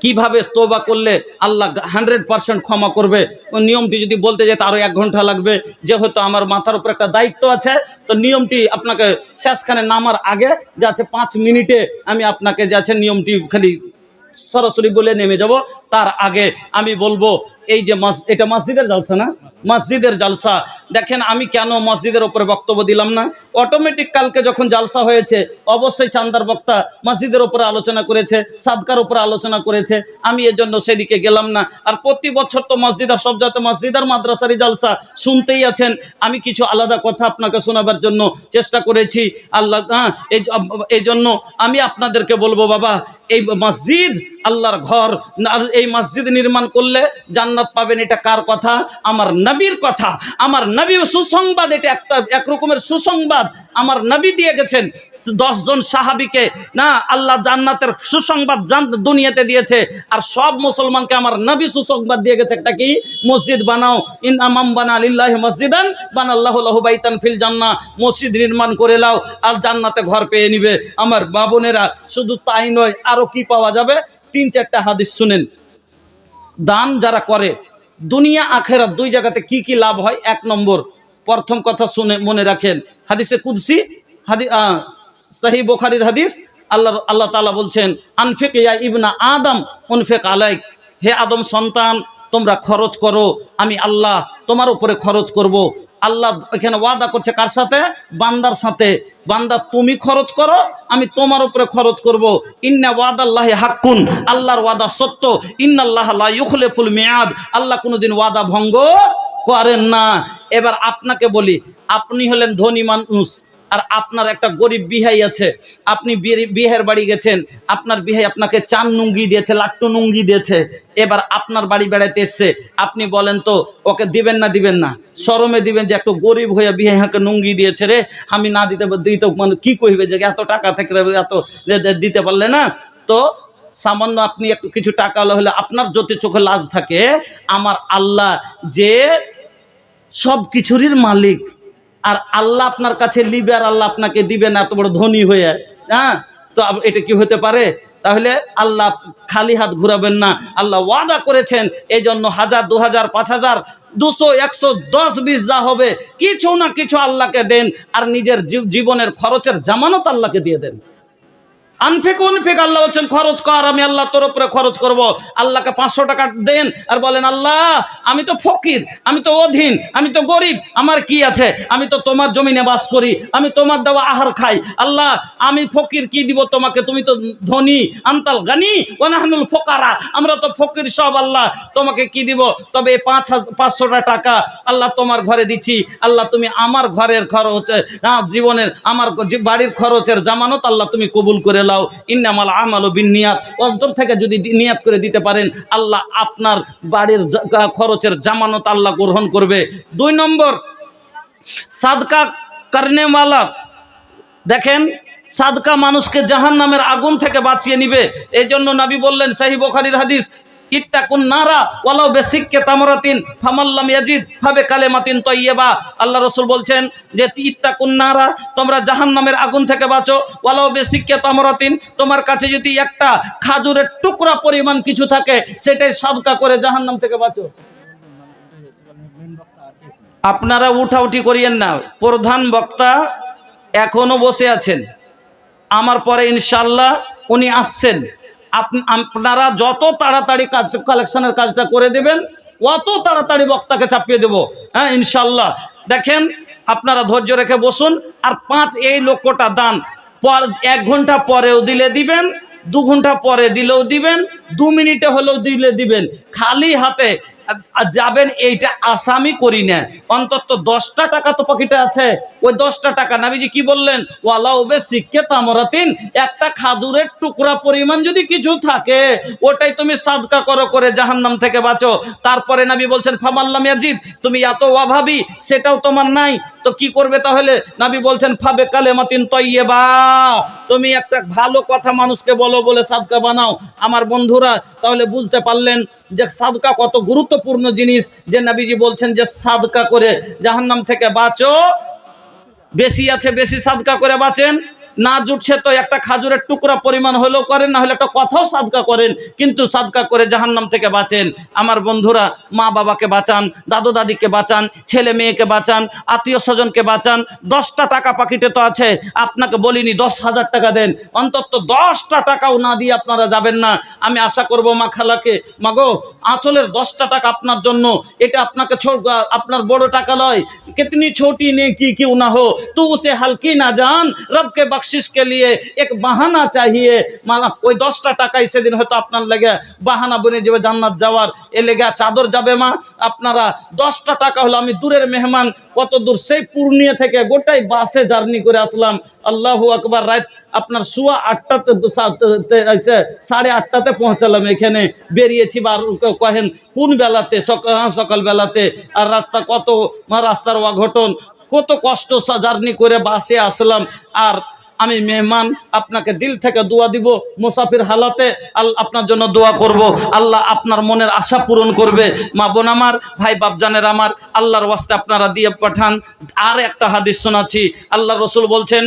কিভাবে তওবা করলে আল্লাহ 100% ক্ষমা করবে। ওই নিয়মটি যদি বলতে যেতে আরও 1 ঘন্টা লাগবে, যেহেতু আমার মাথার উপর একটা দায়িত্ব আছে, তো নিয়মটি আপনাকে শেষখানে নামার আগে যাচ্ছে 5 মিনিটে আমি আপনাকে যাচ্ছে নিয়মটি খালি সরাসরি বলে নেমে যাব। তার আগে আমি বলবো, এই যে এটা মসজিদের জালসা না, মসজিদের জালসা। দেখেন আমি কেন মসজিদের ওপরে বক্তব্য দিলাম না, অটোমেটিক কালকে যখন জালসা হয়েছে অবশ্যই চান্দার বক্তা মসজিদের ওপরে আলোচনা করেছে, সাদকার উপরে আলোচনা করেছে, আমি এর জন্য সেদিকে গেলাম না। আর প্রতি বছর তো মসজিদ আর সব জাতে মসজিদ আর মাদ্রাসারই জালসা শুনতেই আছেন, আমি কিছু আলাদা কথা আপনাকে শোনাবার জন্য চেষ্টা করেছি। আল্লাহ এই জন্য আমি আপনাদেরকে বলবো, বাবা এই মসজিদ আল্লাহর ঘর, এই মসজিদ নির্মাণ করলে জান্নাত পাবেন, এটা কার কথা? আমার নবীর কথা। আমার নবী সুসংবাদ, এটা একটা এক রকমের সুসংবাদ আমার নবী দিয়ে গেছেন। 10 জন সাহাবীকে না আল্লাহ জান্নাতের সুসংবাদ দুনিয়াতে দিয়েছে, আর সব মুসলমানকে আমার নবী সুসংবাদ দিয়ে গেছে একটা কি? মসজিদ বানাও। ইন আমাম বানা লিল্লাহি মসজিদান বানাল্লাহু লাহু বাইতান ফিল জান্নাহ, মসজিদ নির্মাণ করে নাও আর জান্নাতে ঘর পেয়ে নিবে। আমার বাবনেরা, শুধু তাই নয়, আরো কি পাওয়া যাবে? 3-4টা হাদিস শুনেন। দান যারা করে দুনিয়া আখেরাত 2 জায়গাতে কি কি লাভ হয়। 1 নম্বর, প্রথম কথা শুনে মনে রাখেন, হাদিসে কুদসি, সহিহ বুখারীর হাদিস, আল্লাহ তাআলা বলছেন, আনফিক ইয়া ইবনা আদম উনফিক আলাইক, হে আদম সন্তান তোমরা খরচ করো, আমি আল্লাহ তোমার উপরে খরচ করব। আল্লাহ এখানে ওয়াদা করছে কার সাথে? বান্দার সাথে। বান্দা তুমি খরচ করো, আমি তোমার উপরে খরচ করব। ইন্না ওয়াদাল্লাহি হাক্কুন, আল্লাহর ওয়াদা সত্য। ইন্নাল্লাহা লা ইউখলিফুল মিয়াদ, আল্লাহ কোনোদিন ওয়াদা ভঙ্গ করেন না। এবার আপনাকে বলি, আপনি হলেন ধনী মানুষ আর আপনার একটা গরিব বিহাই আছে, আপনি বিহের বাড়ি গেছেন, আপনার বিহাই আপনাকে চান নুঙ্গি দিয়েছে, লাট্টু নুঙ্গি দিয়েছে, এবার আপনার বাড়ি বেড়াতে এসছে, আপনি বলেন তো ওকে দিবেন না দিবেন না? শরমে দিবেন যে একটু গরিব হয়ে বিহাই হাঁকে নুঙ্গি দিয়েছে রে, আমি না দিতে মানে কি কইবে যে এত টাকা থেকে এত দিতে পারলে না। তো সামান্য আপনি একটু কিছু টাকা হলে আপনার যদি চোখে লাজ থাকে, আমার আল্লাহ যে সব কিছুরই মালিক, আর আল্লাহ আপনার কাছে নিবে আর আল্লাহ আপনাকে দিবে না, এত বড় ধনী হয়ে, হ্যাঁ, তো এটা কি হতে পারে? তাহলে আল্লাহ খালি হাত ঘুরাবেন না, আল্লাহ ওয়াদা করেছেন। এই জন্য 1000, 2000, 5000, 200, 100, 10, 20 যা হবে, কিছু না কিছু আল্লাহকে দেন, আর নিজের জীবনের খরচের জামানত আল্লাহকে দিয়ে দেন। আনফিক উনফিক, আল্লাহ বলছেন খরচ কর, আমি আল্লাহ তোর উপরে খরচ করব। আল্লাহকে 500 টাকা দেন আর বলেন, আল্লাহ আমি তো ফকির, আমি তো অধীন, আমি তো গরিব, আমার কি আছে? আমি তো তোমার জমিনে বাস করি, আমি তোমার দেওয়া আহার খাই। আল্লাহ আমি ফকির, কি দিব তোমাকে? তুমি তো ধনী। আনতাল গানি ওয়া নাহনুল ফুকারা, আমরা তো ফকির সব, আল্লাহ তোমাকে কি দিব? তবে 500 টাকা আল্লাহ তোমার ঘরে দিচ্ছি, আল্লাহ তুমি আমার ঘরের খরচ, জীবনের আমার বাড়ির খরচের জামানত আল্লাহ তুমি কবুল করে লাও ইন্নামাল আমালু বিন্নিয়াত, অন্তর থেকে যদি নিয়াত করে দিতে পারেন আল্লাহ আপনার বাড়ির খরচের জামানত আল্লাহ গ্রহণ করবে। 2 নম্বর, সাদকা করনে ওয়ালা, দেখেন সাদকা মানুষকে জাহান্নামের আগুন থেকে বাঁচিয়ে নিবে। এই জন্য নবী বললেন, সহিহ বুখারীর হাদিস, ইত্তাকুন নারা ওয়ালাউ বিসিক্কি তামরাতিন ফামাল্লাম ইয়াজিদ ফাবে কালিমাতিন তাইয়্যিবা। আল্লাহ রাসূল বলছেন যে ইত্তাকুন নারা, তোমরা জাহান্নামের আগুন থেকে বাঁচো, ওয়ালাউ বিসিক্কি তামরাতিন, তোমার কাছে যদি একটা খাজুরের টুকরা পরিমাণ কিছু থাকে সেটাই সাদকা করে জাহান্নাম থেকে বাঁচো। আপনারা উঠাউঠি করিয়েন না, প্রধান বক্তা এখনো বসে আছেন, আমার পরে ইনশাআল্লাহ উনি আসছেন। আপনারা যত তাড়াতাড়ি কাজ কালেকশনের কাজটা করে দেবেন অত তাড়াতাড়ি বক্তাকে চাপিয়ে দেব, হ্যাঁ ইনশাআল্লাহ। দেখেন আপনারা ধৈর্য রেখে বসুন। আর 5 এই লক্ষটা দান 1 ঘন্টা পরেও দিলে দিবেন, 2 ঘন্টা পরে দিলেও দিবেন, 2 মিনিটে হলেও দিলে দিবেন। খালি হাতে যাবেন এইটা আসামি করি না। অন্তত 10টা টাকা তো পকেটে আছে, ওই 10টা টাকা নবীজি কি বললেন, ওয়ালাউ বিসিক্কি তামরাতিন, একটা খাজুরের টুকরা পরিমাণ যদি কিছু থাকে ওটাই তুমি সাদকা করো করে জাহান্নাম থেকে বাঁচো। তারপরে নবী বলছেন ফামাল্লাম ইয়াজিদ, তুমি এত অভাবী সেটাও তোমার নাই তো কি করবে তাহলে? নবী বলছেন ফাবে কালিমাতিন তাইয়্যিবা, তুমি একটা ভালো কথা মানুষকে বলো বলে সাদকা বানাও। আমার বন্ধুরা তাহলে বুঝতে পারলেন যে সাদকা কত গুরুত্বপূর্ণ জিনিস, যে নবীজি বলছেন যে সাদকা করে জাহান্নাম থেকে বাঁচো। বেশি আছে বেশি সাদকা করে বাঁচেন, না জুটছে তো একটা খাজুরের টুকরা পরিমাণ হলেও করেন, না হলে একটা কথাও সাদকা করেন, কিন্তু সাদকা করে জাহান্নাম থেকে বাঁচেন। আমার বন্ধুরা মা বাবাকে বাঁচান, দাদু দাদিকে বাঁচান, ছেলে মেয়েকে বাঁচান, আত্মীয় স্বজনকে বাঁচান। 10টা টাকা পাকিটে তো আছে, আপনাকে বলিনি 10,000 টাকা দেন, অন্তত 10টা টাকাও না দিয়ে আপনারা যাবেন না। আমি আশা করব মা খালাকে, মাগো আঁচলের 10টা টাকা আপনার জন্য, এটা আপনাকে আপনার বড় টাকা নয়, কিতনি ছোটি নেকি क्यों ना हो तू उसे हल्की ना जान, रब के बख्शिश के लिए एक बहाना चाहिए। माना ওই 10টা টাকাই সেদিন হয়তো আপনার লেগে বাহানা বনে যাবে জান্নাত যাওয়ার, এ লেগে চাদর যাবে মা। আপনারা 10টা টাকা হলো, আমি দূরের মেহমান, কত দূর সেই পূর্ণিয়া থেকে গোটাই বাসে জার্নি করে আসলাম। আল্লাহু আকবার। রাত আপনার 8:15 8:30 পৌঁছালাম এখানে, বেরিয়েছি বা কহেন কোন বেলাতে, সকাল বেলাতে। আর রাস্তা কত, রাস্তার অঘটন, কত কষ্ট জার্নি করে বাসে আসলাম। আর আমি মেহমান, আপনাকে দিল থেকে দোয়া দিব, মুসাফির হালাতে আপনার জন্য দোয়া করব, আল্লাহ আপনার মনের আশা পূরণ করবে। মা বোন আমার, ভাই বাপজানের আমার, আল্লাহর ওয়াস্তে আপনারা দিয়ে পাঠান। আর একটা হাদিস শোনাচ্ছি, আল্লাহ রসুল বলছেন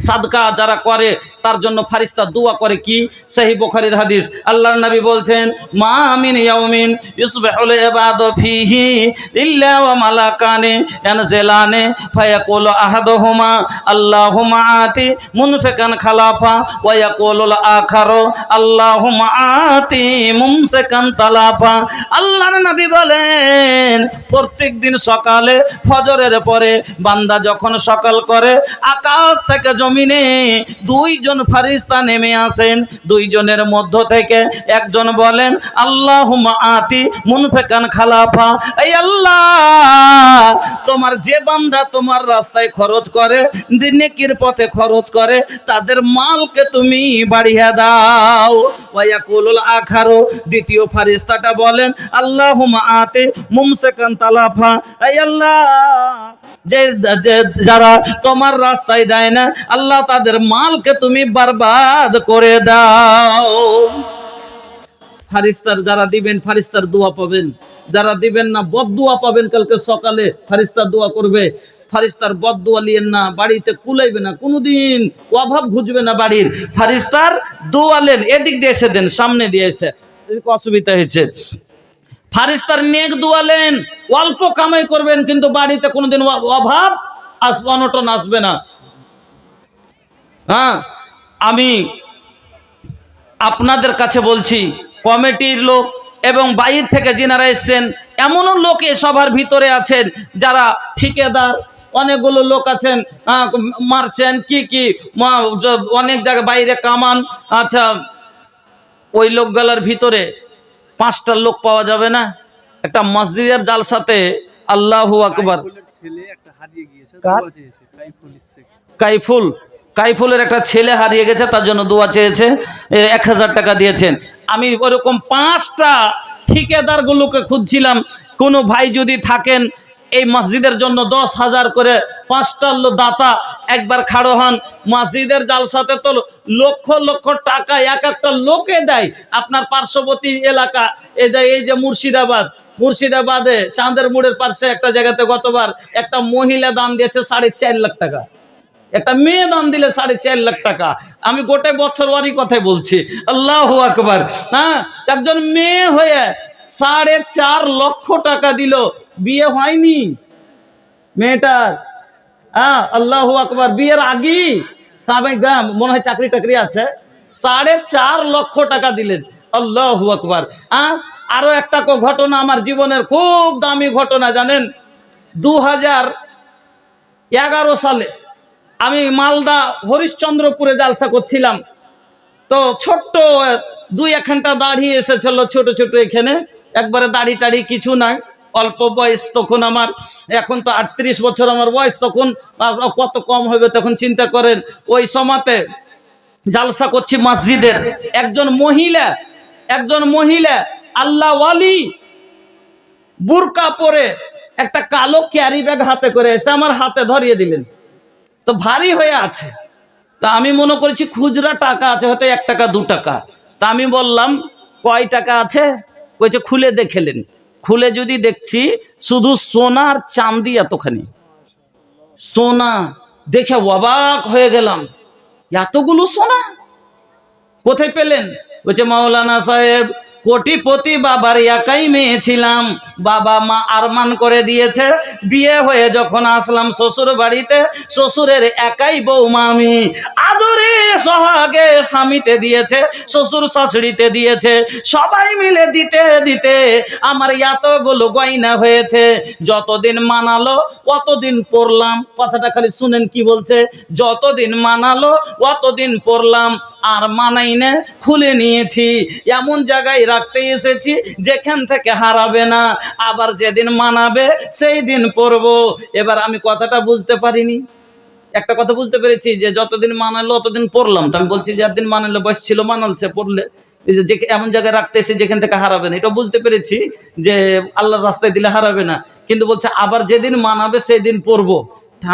সাদকা যারা করে তার জন্য ফারিস্তা দোয়া করে কি? সহিহ বুখারীর হাদিস, আল্লাহর নবী বলছেন মা মিন ইয়াউমিন ইসবিহুল ইবাদু ফীহি ইল্লা ওয়া মালাকানি ইয়ানজিলানি ফায়াকুলু আহাদুহুমা আল্লাহুম্মা আতি মুনফিকান খালাফা ওয়া ইয়াকুলুল আখারু আল্লাহুম্মা আতি মুমসিকান তালাফা। আল্লাহর নবী বলেন প্রত্যেকদিন সকালে ফজরের পরে বান্দা যখন সকাল করে আকাশ থেকে জমিনে 2 জন ফারিস্তা নেমে আসেন। 2 জনের মধ্য থেকে একজন বলেন আল্লাহুম্মা আতি মুনফিকান খালাফা, এই আল্লাহ তোমার যে বান্দা তোমার রাস্তায় খরচ করে, নেকির পথে খরচ করে, তাদের মালকে তুমি বাড়িয়ে দাও। ওয়া ইয়াকুলুল আখারু, দ্বিতীয় ফারিস্তাটা বলেন আল্লাহুম্মা আতি মুমসিকান তালাফা, এই আল্লাহ যে যারা তোমার রাস্তায় দেয় না আল্লাহ তাদের মালকে তুমি বরবাদ করে দাও। ফারিস্তার যারা দিবেন ফারিস্তার দোয়া পাবেন, যারা দিবেন না বদদুয়া পাবেন। কালকে সকালে ফারিস্তার দোয়া করবে, ফারিস্তার বদদুয়া লিয়েন না, বাড়িতে কুলাইবে না, কোনোদিন অভাব ঘুচবে না বাড়ির। ফারিস্তার দোয়া লেন, এদিক দিয়ে এসে দেন, সামনে দিয়ে এসে, অসুবিধা হয়েছে। ফারিস্তার নেক দোয়া লেন, অল্প কামাই করবেন কিন্তু বাড়িতে কোনোদিন অভাব আসবে, অনটন আসবে না। হ্যাঁ, আমি আপনাদের কাছে বলছি, কমিটির লোক এবং বাইরে থেকে যিনারা এসছেন, এমনও লোক এ সভার ভিতরে আছেন যারা ঠিকাদার, অনেকগুলো লোক আছেন মারছেন কি অনেক জায়গায় বাইরে কামান। আচ্ছা, ওই লোকগুলোর ভিতরে 5টা লোক পাওয়া যাবে না? একটা মসজিদের জালসাতে, আল্লাহু আকবার, কাইফুল, কাইফুলের একটা ছেলে হারিয়ে গেছে, তার জন্য দোয়া চেয়েছে, 1000 টাকা দিয়েছেন। আমি ওরকম 5টা ঠিকাদারগুলোকে খুঁজছিলাম, কোনো ভাই যদি থাকেন এই মসজিদের জন্য 10,000 করে 5টা দাতা একবার খাড়ো হন। মসজিদের জালসাতে তো লক্ষ লক্ষ টাকা এক একটা লোকে দেয়। আপনার পার্শ্ববর্তী এলাকা এই যে মুর্শিদাবাদে চাঁদের মোড়ের পাশে একটা জায়গাতে গতবার একটা মহিলা দান দিয়েছে 4.5 লাখ টাকা, একটা মেয়ে দান দিলে 4.5 লাখ টাকা। আমি গোটাই বছর ওয়ারি কথাই বলছি, আল্লাহু আকবার। হ্যাঁ, একজন মেয়ে হয়ে 4.5 লক্ষ টাকা দিল, বিয়ে হয়নি মেয়েটার। হ্যাঁ, আল্লাহু আকবার। বিয়ের আগে তবে মনে হয় চাকরি টাকরি আছে, 4.5 লক্ষ টাকা দিলেন, আল্লাহু আকবার। হ্যাঁ, আরো একটা ঘটনা আমার জীবনের খুব দামি ঘটনা জানেন। 2011 সালে আমি মালদা হরিশ্চন্দ্রপুরে জালসা করছিলাম। তো ছোট্ট 2-1 ঘন্টা দাড়ি এসেছিল, ছোট ছোট, এখানে একবারে দাড়ি টাড়ি কিছু নাই, অল্প বয়স তখন আমার। এখন তো 38 বছর আমার বয়স, তখন কত কম হবে তখন চিন্তা করেন। ওই সময়তে জালসা করছি মসজিদের, একজন মহিলা আল্লাহ ওয়ালি বুরকা পরে একটা কালো ক্যারি ব্যাগ হাতে করে এসে আমার হাতে ধরিয়ে দিলেন। তো ভারী হয়ে আছে, তা আমি মনে করেছি খুচরা টাকা আছে, হয়তো 1 টাকা 2 টাকা। তা আমি বললাম কয় টাকা আছে? কইছে খুলে দেখেলেন। খুলে যদি দেখছি শুধু সোনা আর চাঁদি এতখানি, সোনা দেখে অবাক হয়ে গেলাম, এতগুলো সোনা কোথায় পেলেন? বলছে মাওলানা সাহেব, কোটিপতি বাবার একাই মেয়ে ছিলাম, বাবা মা আরমান করে দিয়েছে, বিয়ে হয়ে যখন আসলাম শ্বশুর বাড়িতে, শ্বশুরের একাই বৌমা আমি, আদরে সোহাগে স্বামীতে দিয়েছে, শ্বশুর শাশুড়িতে দিয়েছে, সবাই মিলে দিতে দিতে আমার এতগুলো গয়না হয়েছে। যতদিন মানালো অতদিন পড়লাম, কথাটা খালি শুনেন কি বলছে, যতদিন মানালো অতদিন পড়লাম, আর মানাই না, খুলে নিয়েছি, এমন জায়গায় রাখতে এসেছি যেখান থেকে হারাবে না, আবার যেদিন মানাবে সেই দিন পড়বো। এবার আমি কথাটা বুঝতে পারিনি, একটা কথা বুঝতে পেরেছি যে যতদিন মানালো অতদিন পড়লাম। তো আমি বলছি যে একদিন মানালে বয়স ছিল, মানালছে, পড়লে যে এমন জায়গায় রাখতে এসে যেখান থেকে হারাবে না, এটা বুঝতে পেরেছি যে আল্লাহর রাস্তায় দিলে হারাবে না, কিন্তু বলছে আবার যেদিন মানাবে সেই দিন পড়বো।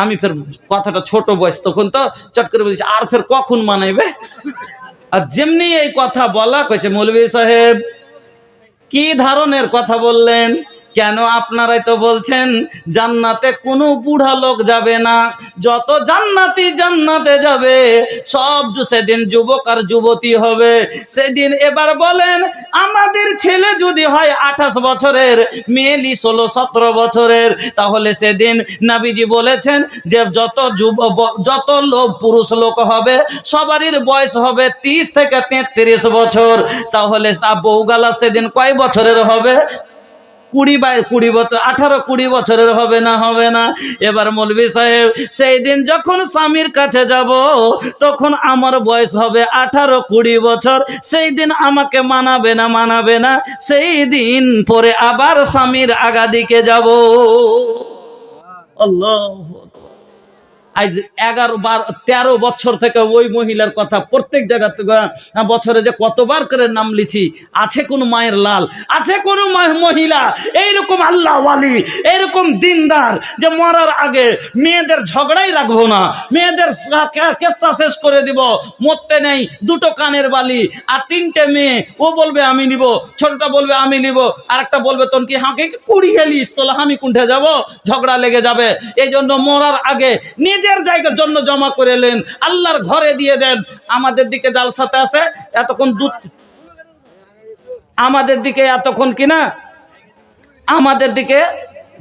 আমি ফের কথাটা ছোট বয়স তখন, তো চট করে বলছি আর ফের কখন মানাইবে। আর যেমনি এই কথা বলা, কইছে মৌলভী সাহেব কি ধরনের কথা বললেন? কেন আপনারাই তো বলছেন জান্নাতে কোনো বুড়া লোক যাবে না, যত জান্নাতি জান্নাতে যাবে সব সেদিন যুবক আর যুবতী হবে সেদিন। এবার বলেন আমাদের ছেলে যদি হয় 28 বছরের, মেয়েলি 16-17 বছরের, তাহলে সেদিন নবীজি বলেছেন যে যত লোক পুরুষ লোক হবে সবারই বয়স হবে 30 থেকে 33 বছর। তাহলে বউগালা সেদিন কয় বছরের হবে? 20 বছর, 18-20 বছরের হবে না? হবে না। এবার মৌলভী সাহেব সেই দিন যখন স্বামীর কাছে যাব তখন আমার বয়স হবে 18-20 বছর, সেই দিন আমাকে মানাবে না, সেই দিন পরে আবার স্বামীর আগা দিকে যাব। আল্লাহু আকবার। আজ 11-13 বছর থেকে ওই মহিলার কথা প্রত্যেক জায়গা থেকে বছরে যে কতবার করে নাম লিছি। আছে কোন মায়ের লাল, আছে কোন মহিলা এইরকম আল্লাহ ওয়ালি, এইরকম দিনদার যে মরার আগে মেয়েদের ঝগড়াই রাখবো না, মেয়েদের কেসা শেষ করে দিব, মরতে নেই 2টো কানের বালি আর 3টে মেয়ে, ও বলবে আমি নিব, ছোটটা বলবে আমি নিব, আর একটা বলবে তোর কি হাঁকে কুড়ি গেলিস, চলো আমি কুণ্ঠে যাব, ঝগড়া লেগে যাবে। এই জন্য মরার আগে নিজের জায়গার জন্য জমা করে নেন, আল্লাহর ঘরে দিয়ে দেন। আমাদের দিকে জালসাতে আছে এতক্ষণ দুধ, আমাদের দিকে এতক্ষণ কিনা আমাদের দিকে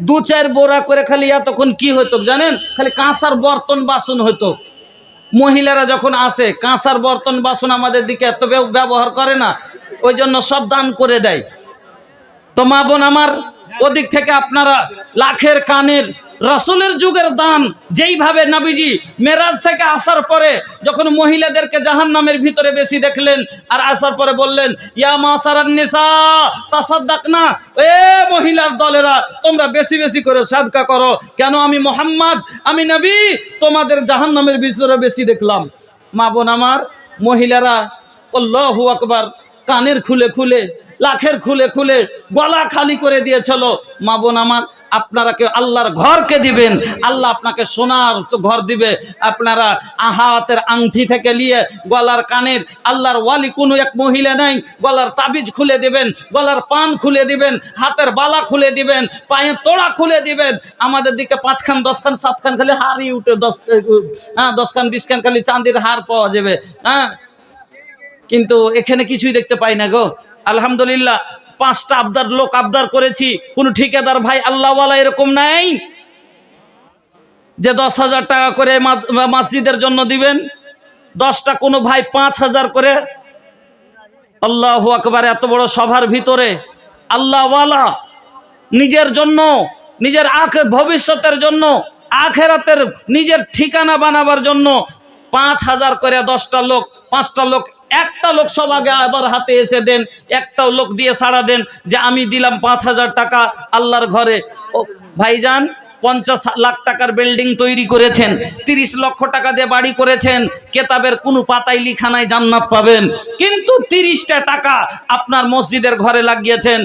2-4 বোরা করে খালি এতক্ষণ কি হতো জানেন, খালি কাঁসার বর্তন বাসন হতো। মহিলারা যখন আসে কাঁসার বর্তন বাসন আমাদের দিকে এত ব্যবহার করে না, ওই জন্য সব দান করে দেয়। তো মা বোন আমার, ওদিক থেকে আপনারা লাখের কানের রাসূলের যুগের দান। যেইভাবে নবীজি মেরাজ থেকে আসার পরে যখন মহিলাদেরকে জাহান্নামের ভিতরে বেশি দেখলেন, আর আসার পরে বললেন, ইয়া মাসারান নিসা তাসাদ্দাকনা, এ মহিলার দলেরা তোমরা বেশি বেশি করে সাদকা করো। কেন? আমি মুহাম্মদ, আমি নবী, তোমাদের জাহান্নামের ভিতরে বেশি দেখলাম। মা বোন আমার, মহিলারা আল্লাহু আকবার কানের খুলে খুলে, লাখের খুলে খুলে গলা খালি করে দিয়েছিল। মা বোন আমার, আপনারা কে আল্লাহর ঘরকে দিবেন, আল্লাহ আপনাকে সোনার ঘর দিবে। আপনারা হাতের আংটি থেকে নিয়ে গলার কানের, আল্লাহর ওয়ালি কোনো এক মহিলা নাই, গলার তাবিজ খুলে দিবেন, গলার পান খুলে দিবেন, হাতের বালা খুলে দিবেন, পায়ের তোড়া খুলে দিবেন। আমাদের দিকে 5 খান 10 খান 7 খান খালি হারই উঠে, 10 খান 20 খান খালি চাঁদির হার পাওয়া যাবে। কিন্তু এখানে কিছুই দেখতে পাই না গো। আলহামদুলিল্লাহ 5টা লোক আবদার করেছি, কোন ঠিকাদার ভাই আল্লাহওয়ালা এরকম নাই যে 10,000 টাকা করে মসজিদের জন্য দিবেন। 10টা কোনো ভাই 5,000 করে। আল্লাহু আকবার। এত বড় সভার ভিতরে আল্লাহওয়ালা নিজের জন্য, নিজের ভবিষ্যতের জন্য, আখেরাতের নিজের ঠিকানা বানাবার জন্য 5,000 করে 10টা লোক, 5টা লোক, একটা লোক সব আগে আবার হাতে এসে দেন, একটাও লোক দিয়ে সাড়া দেন যে আমি দিলাম 5,000 টাকা আল্লাহর ঘরে। ও ভাইজান, 50 লাখ টাকার বিল্ডিং তৈরি করেছেন, 30 লক্ষ টাকা দিয়ে বাড়ি করেছেন, কেতাবের কোনো পাতায় লিখা নাই জান্নাত পাবেন, কিন্তু 30টা টাকা আপনার মসজিদের ঘরে লাগিয়েছেন।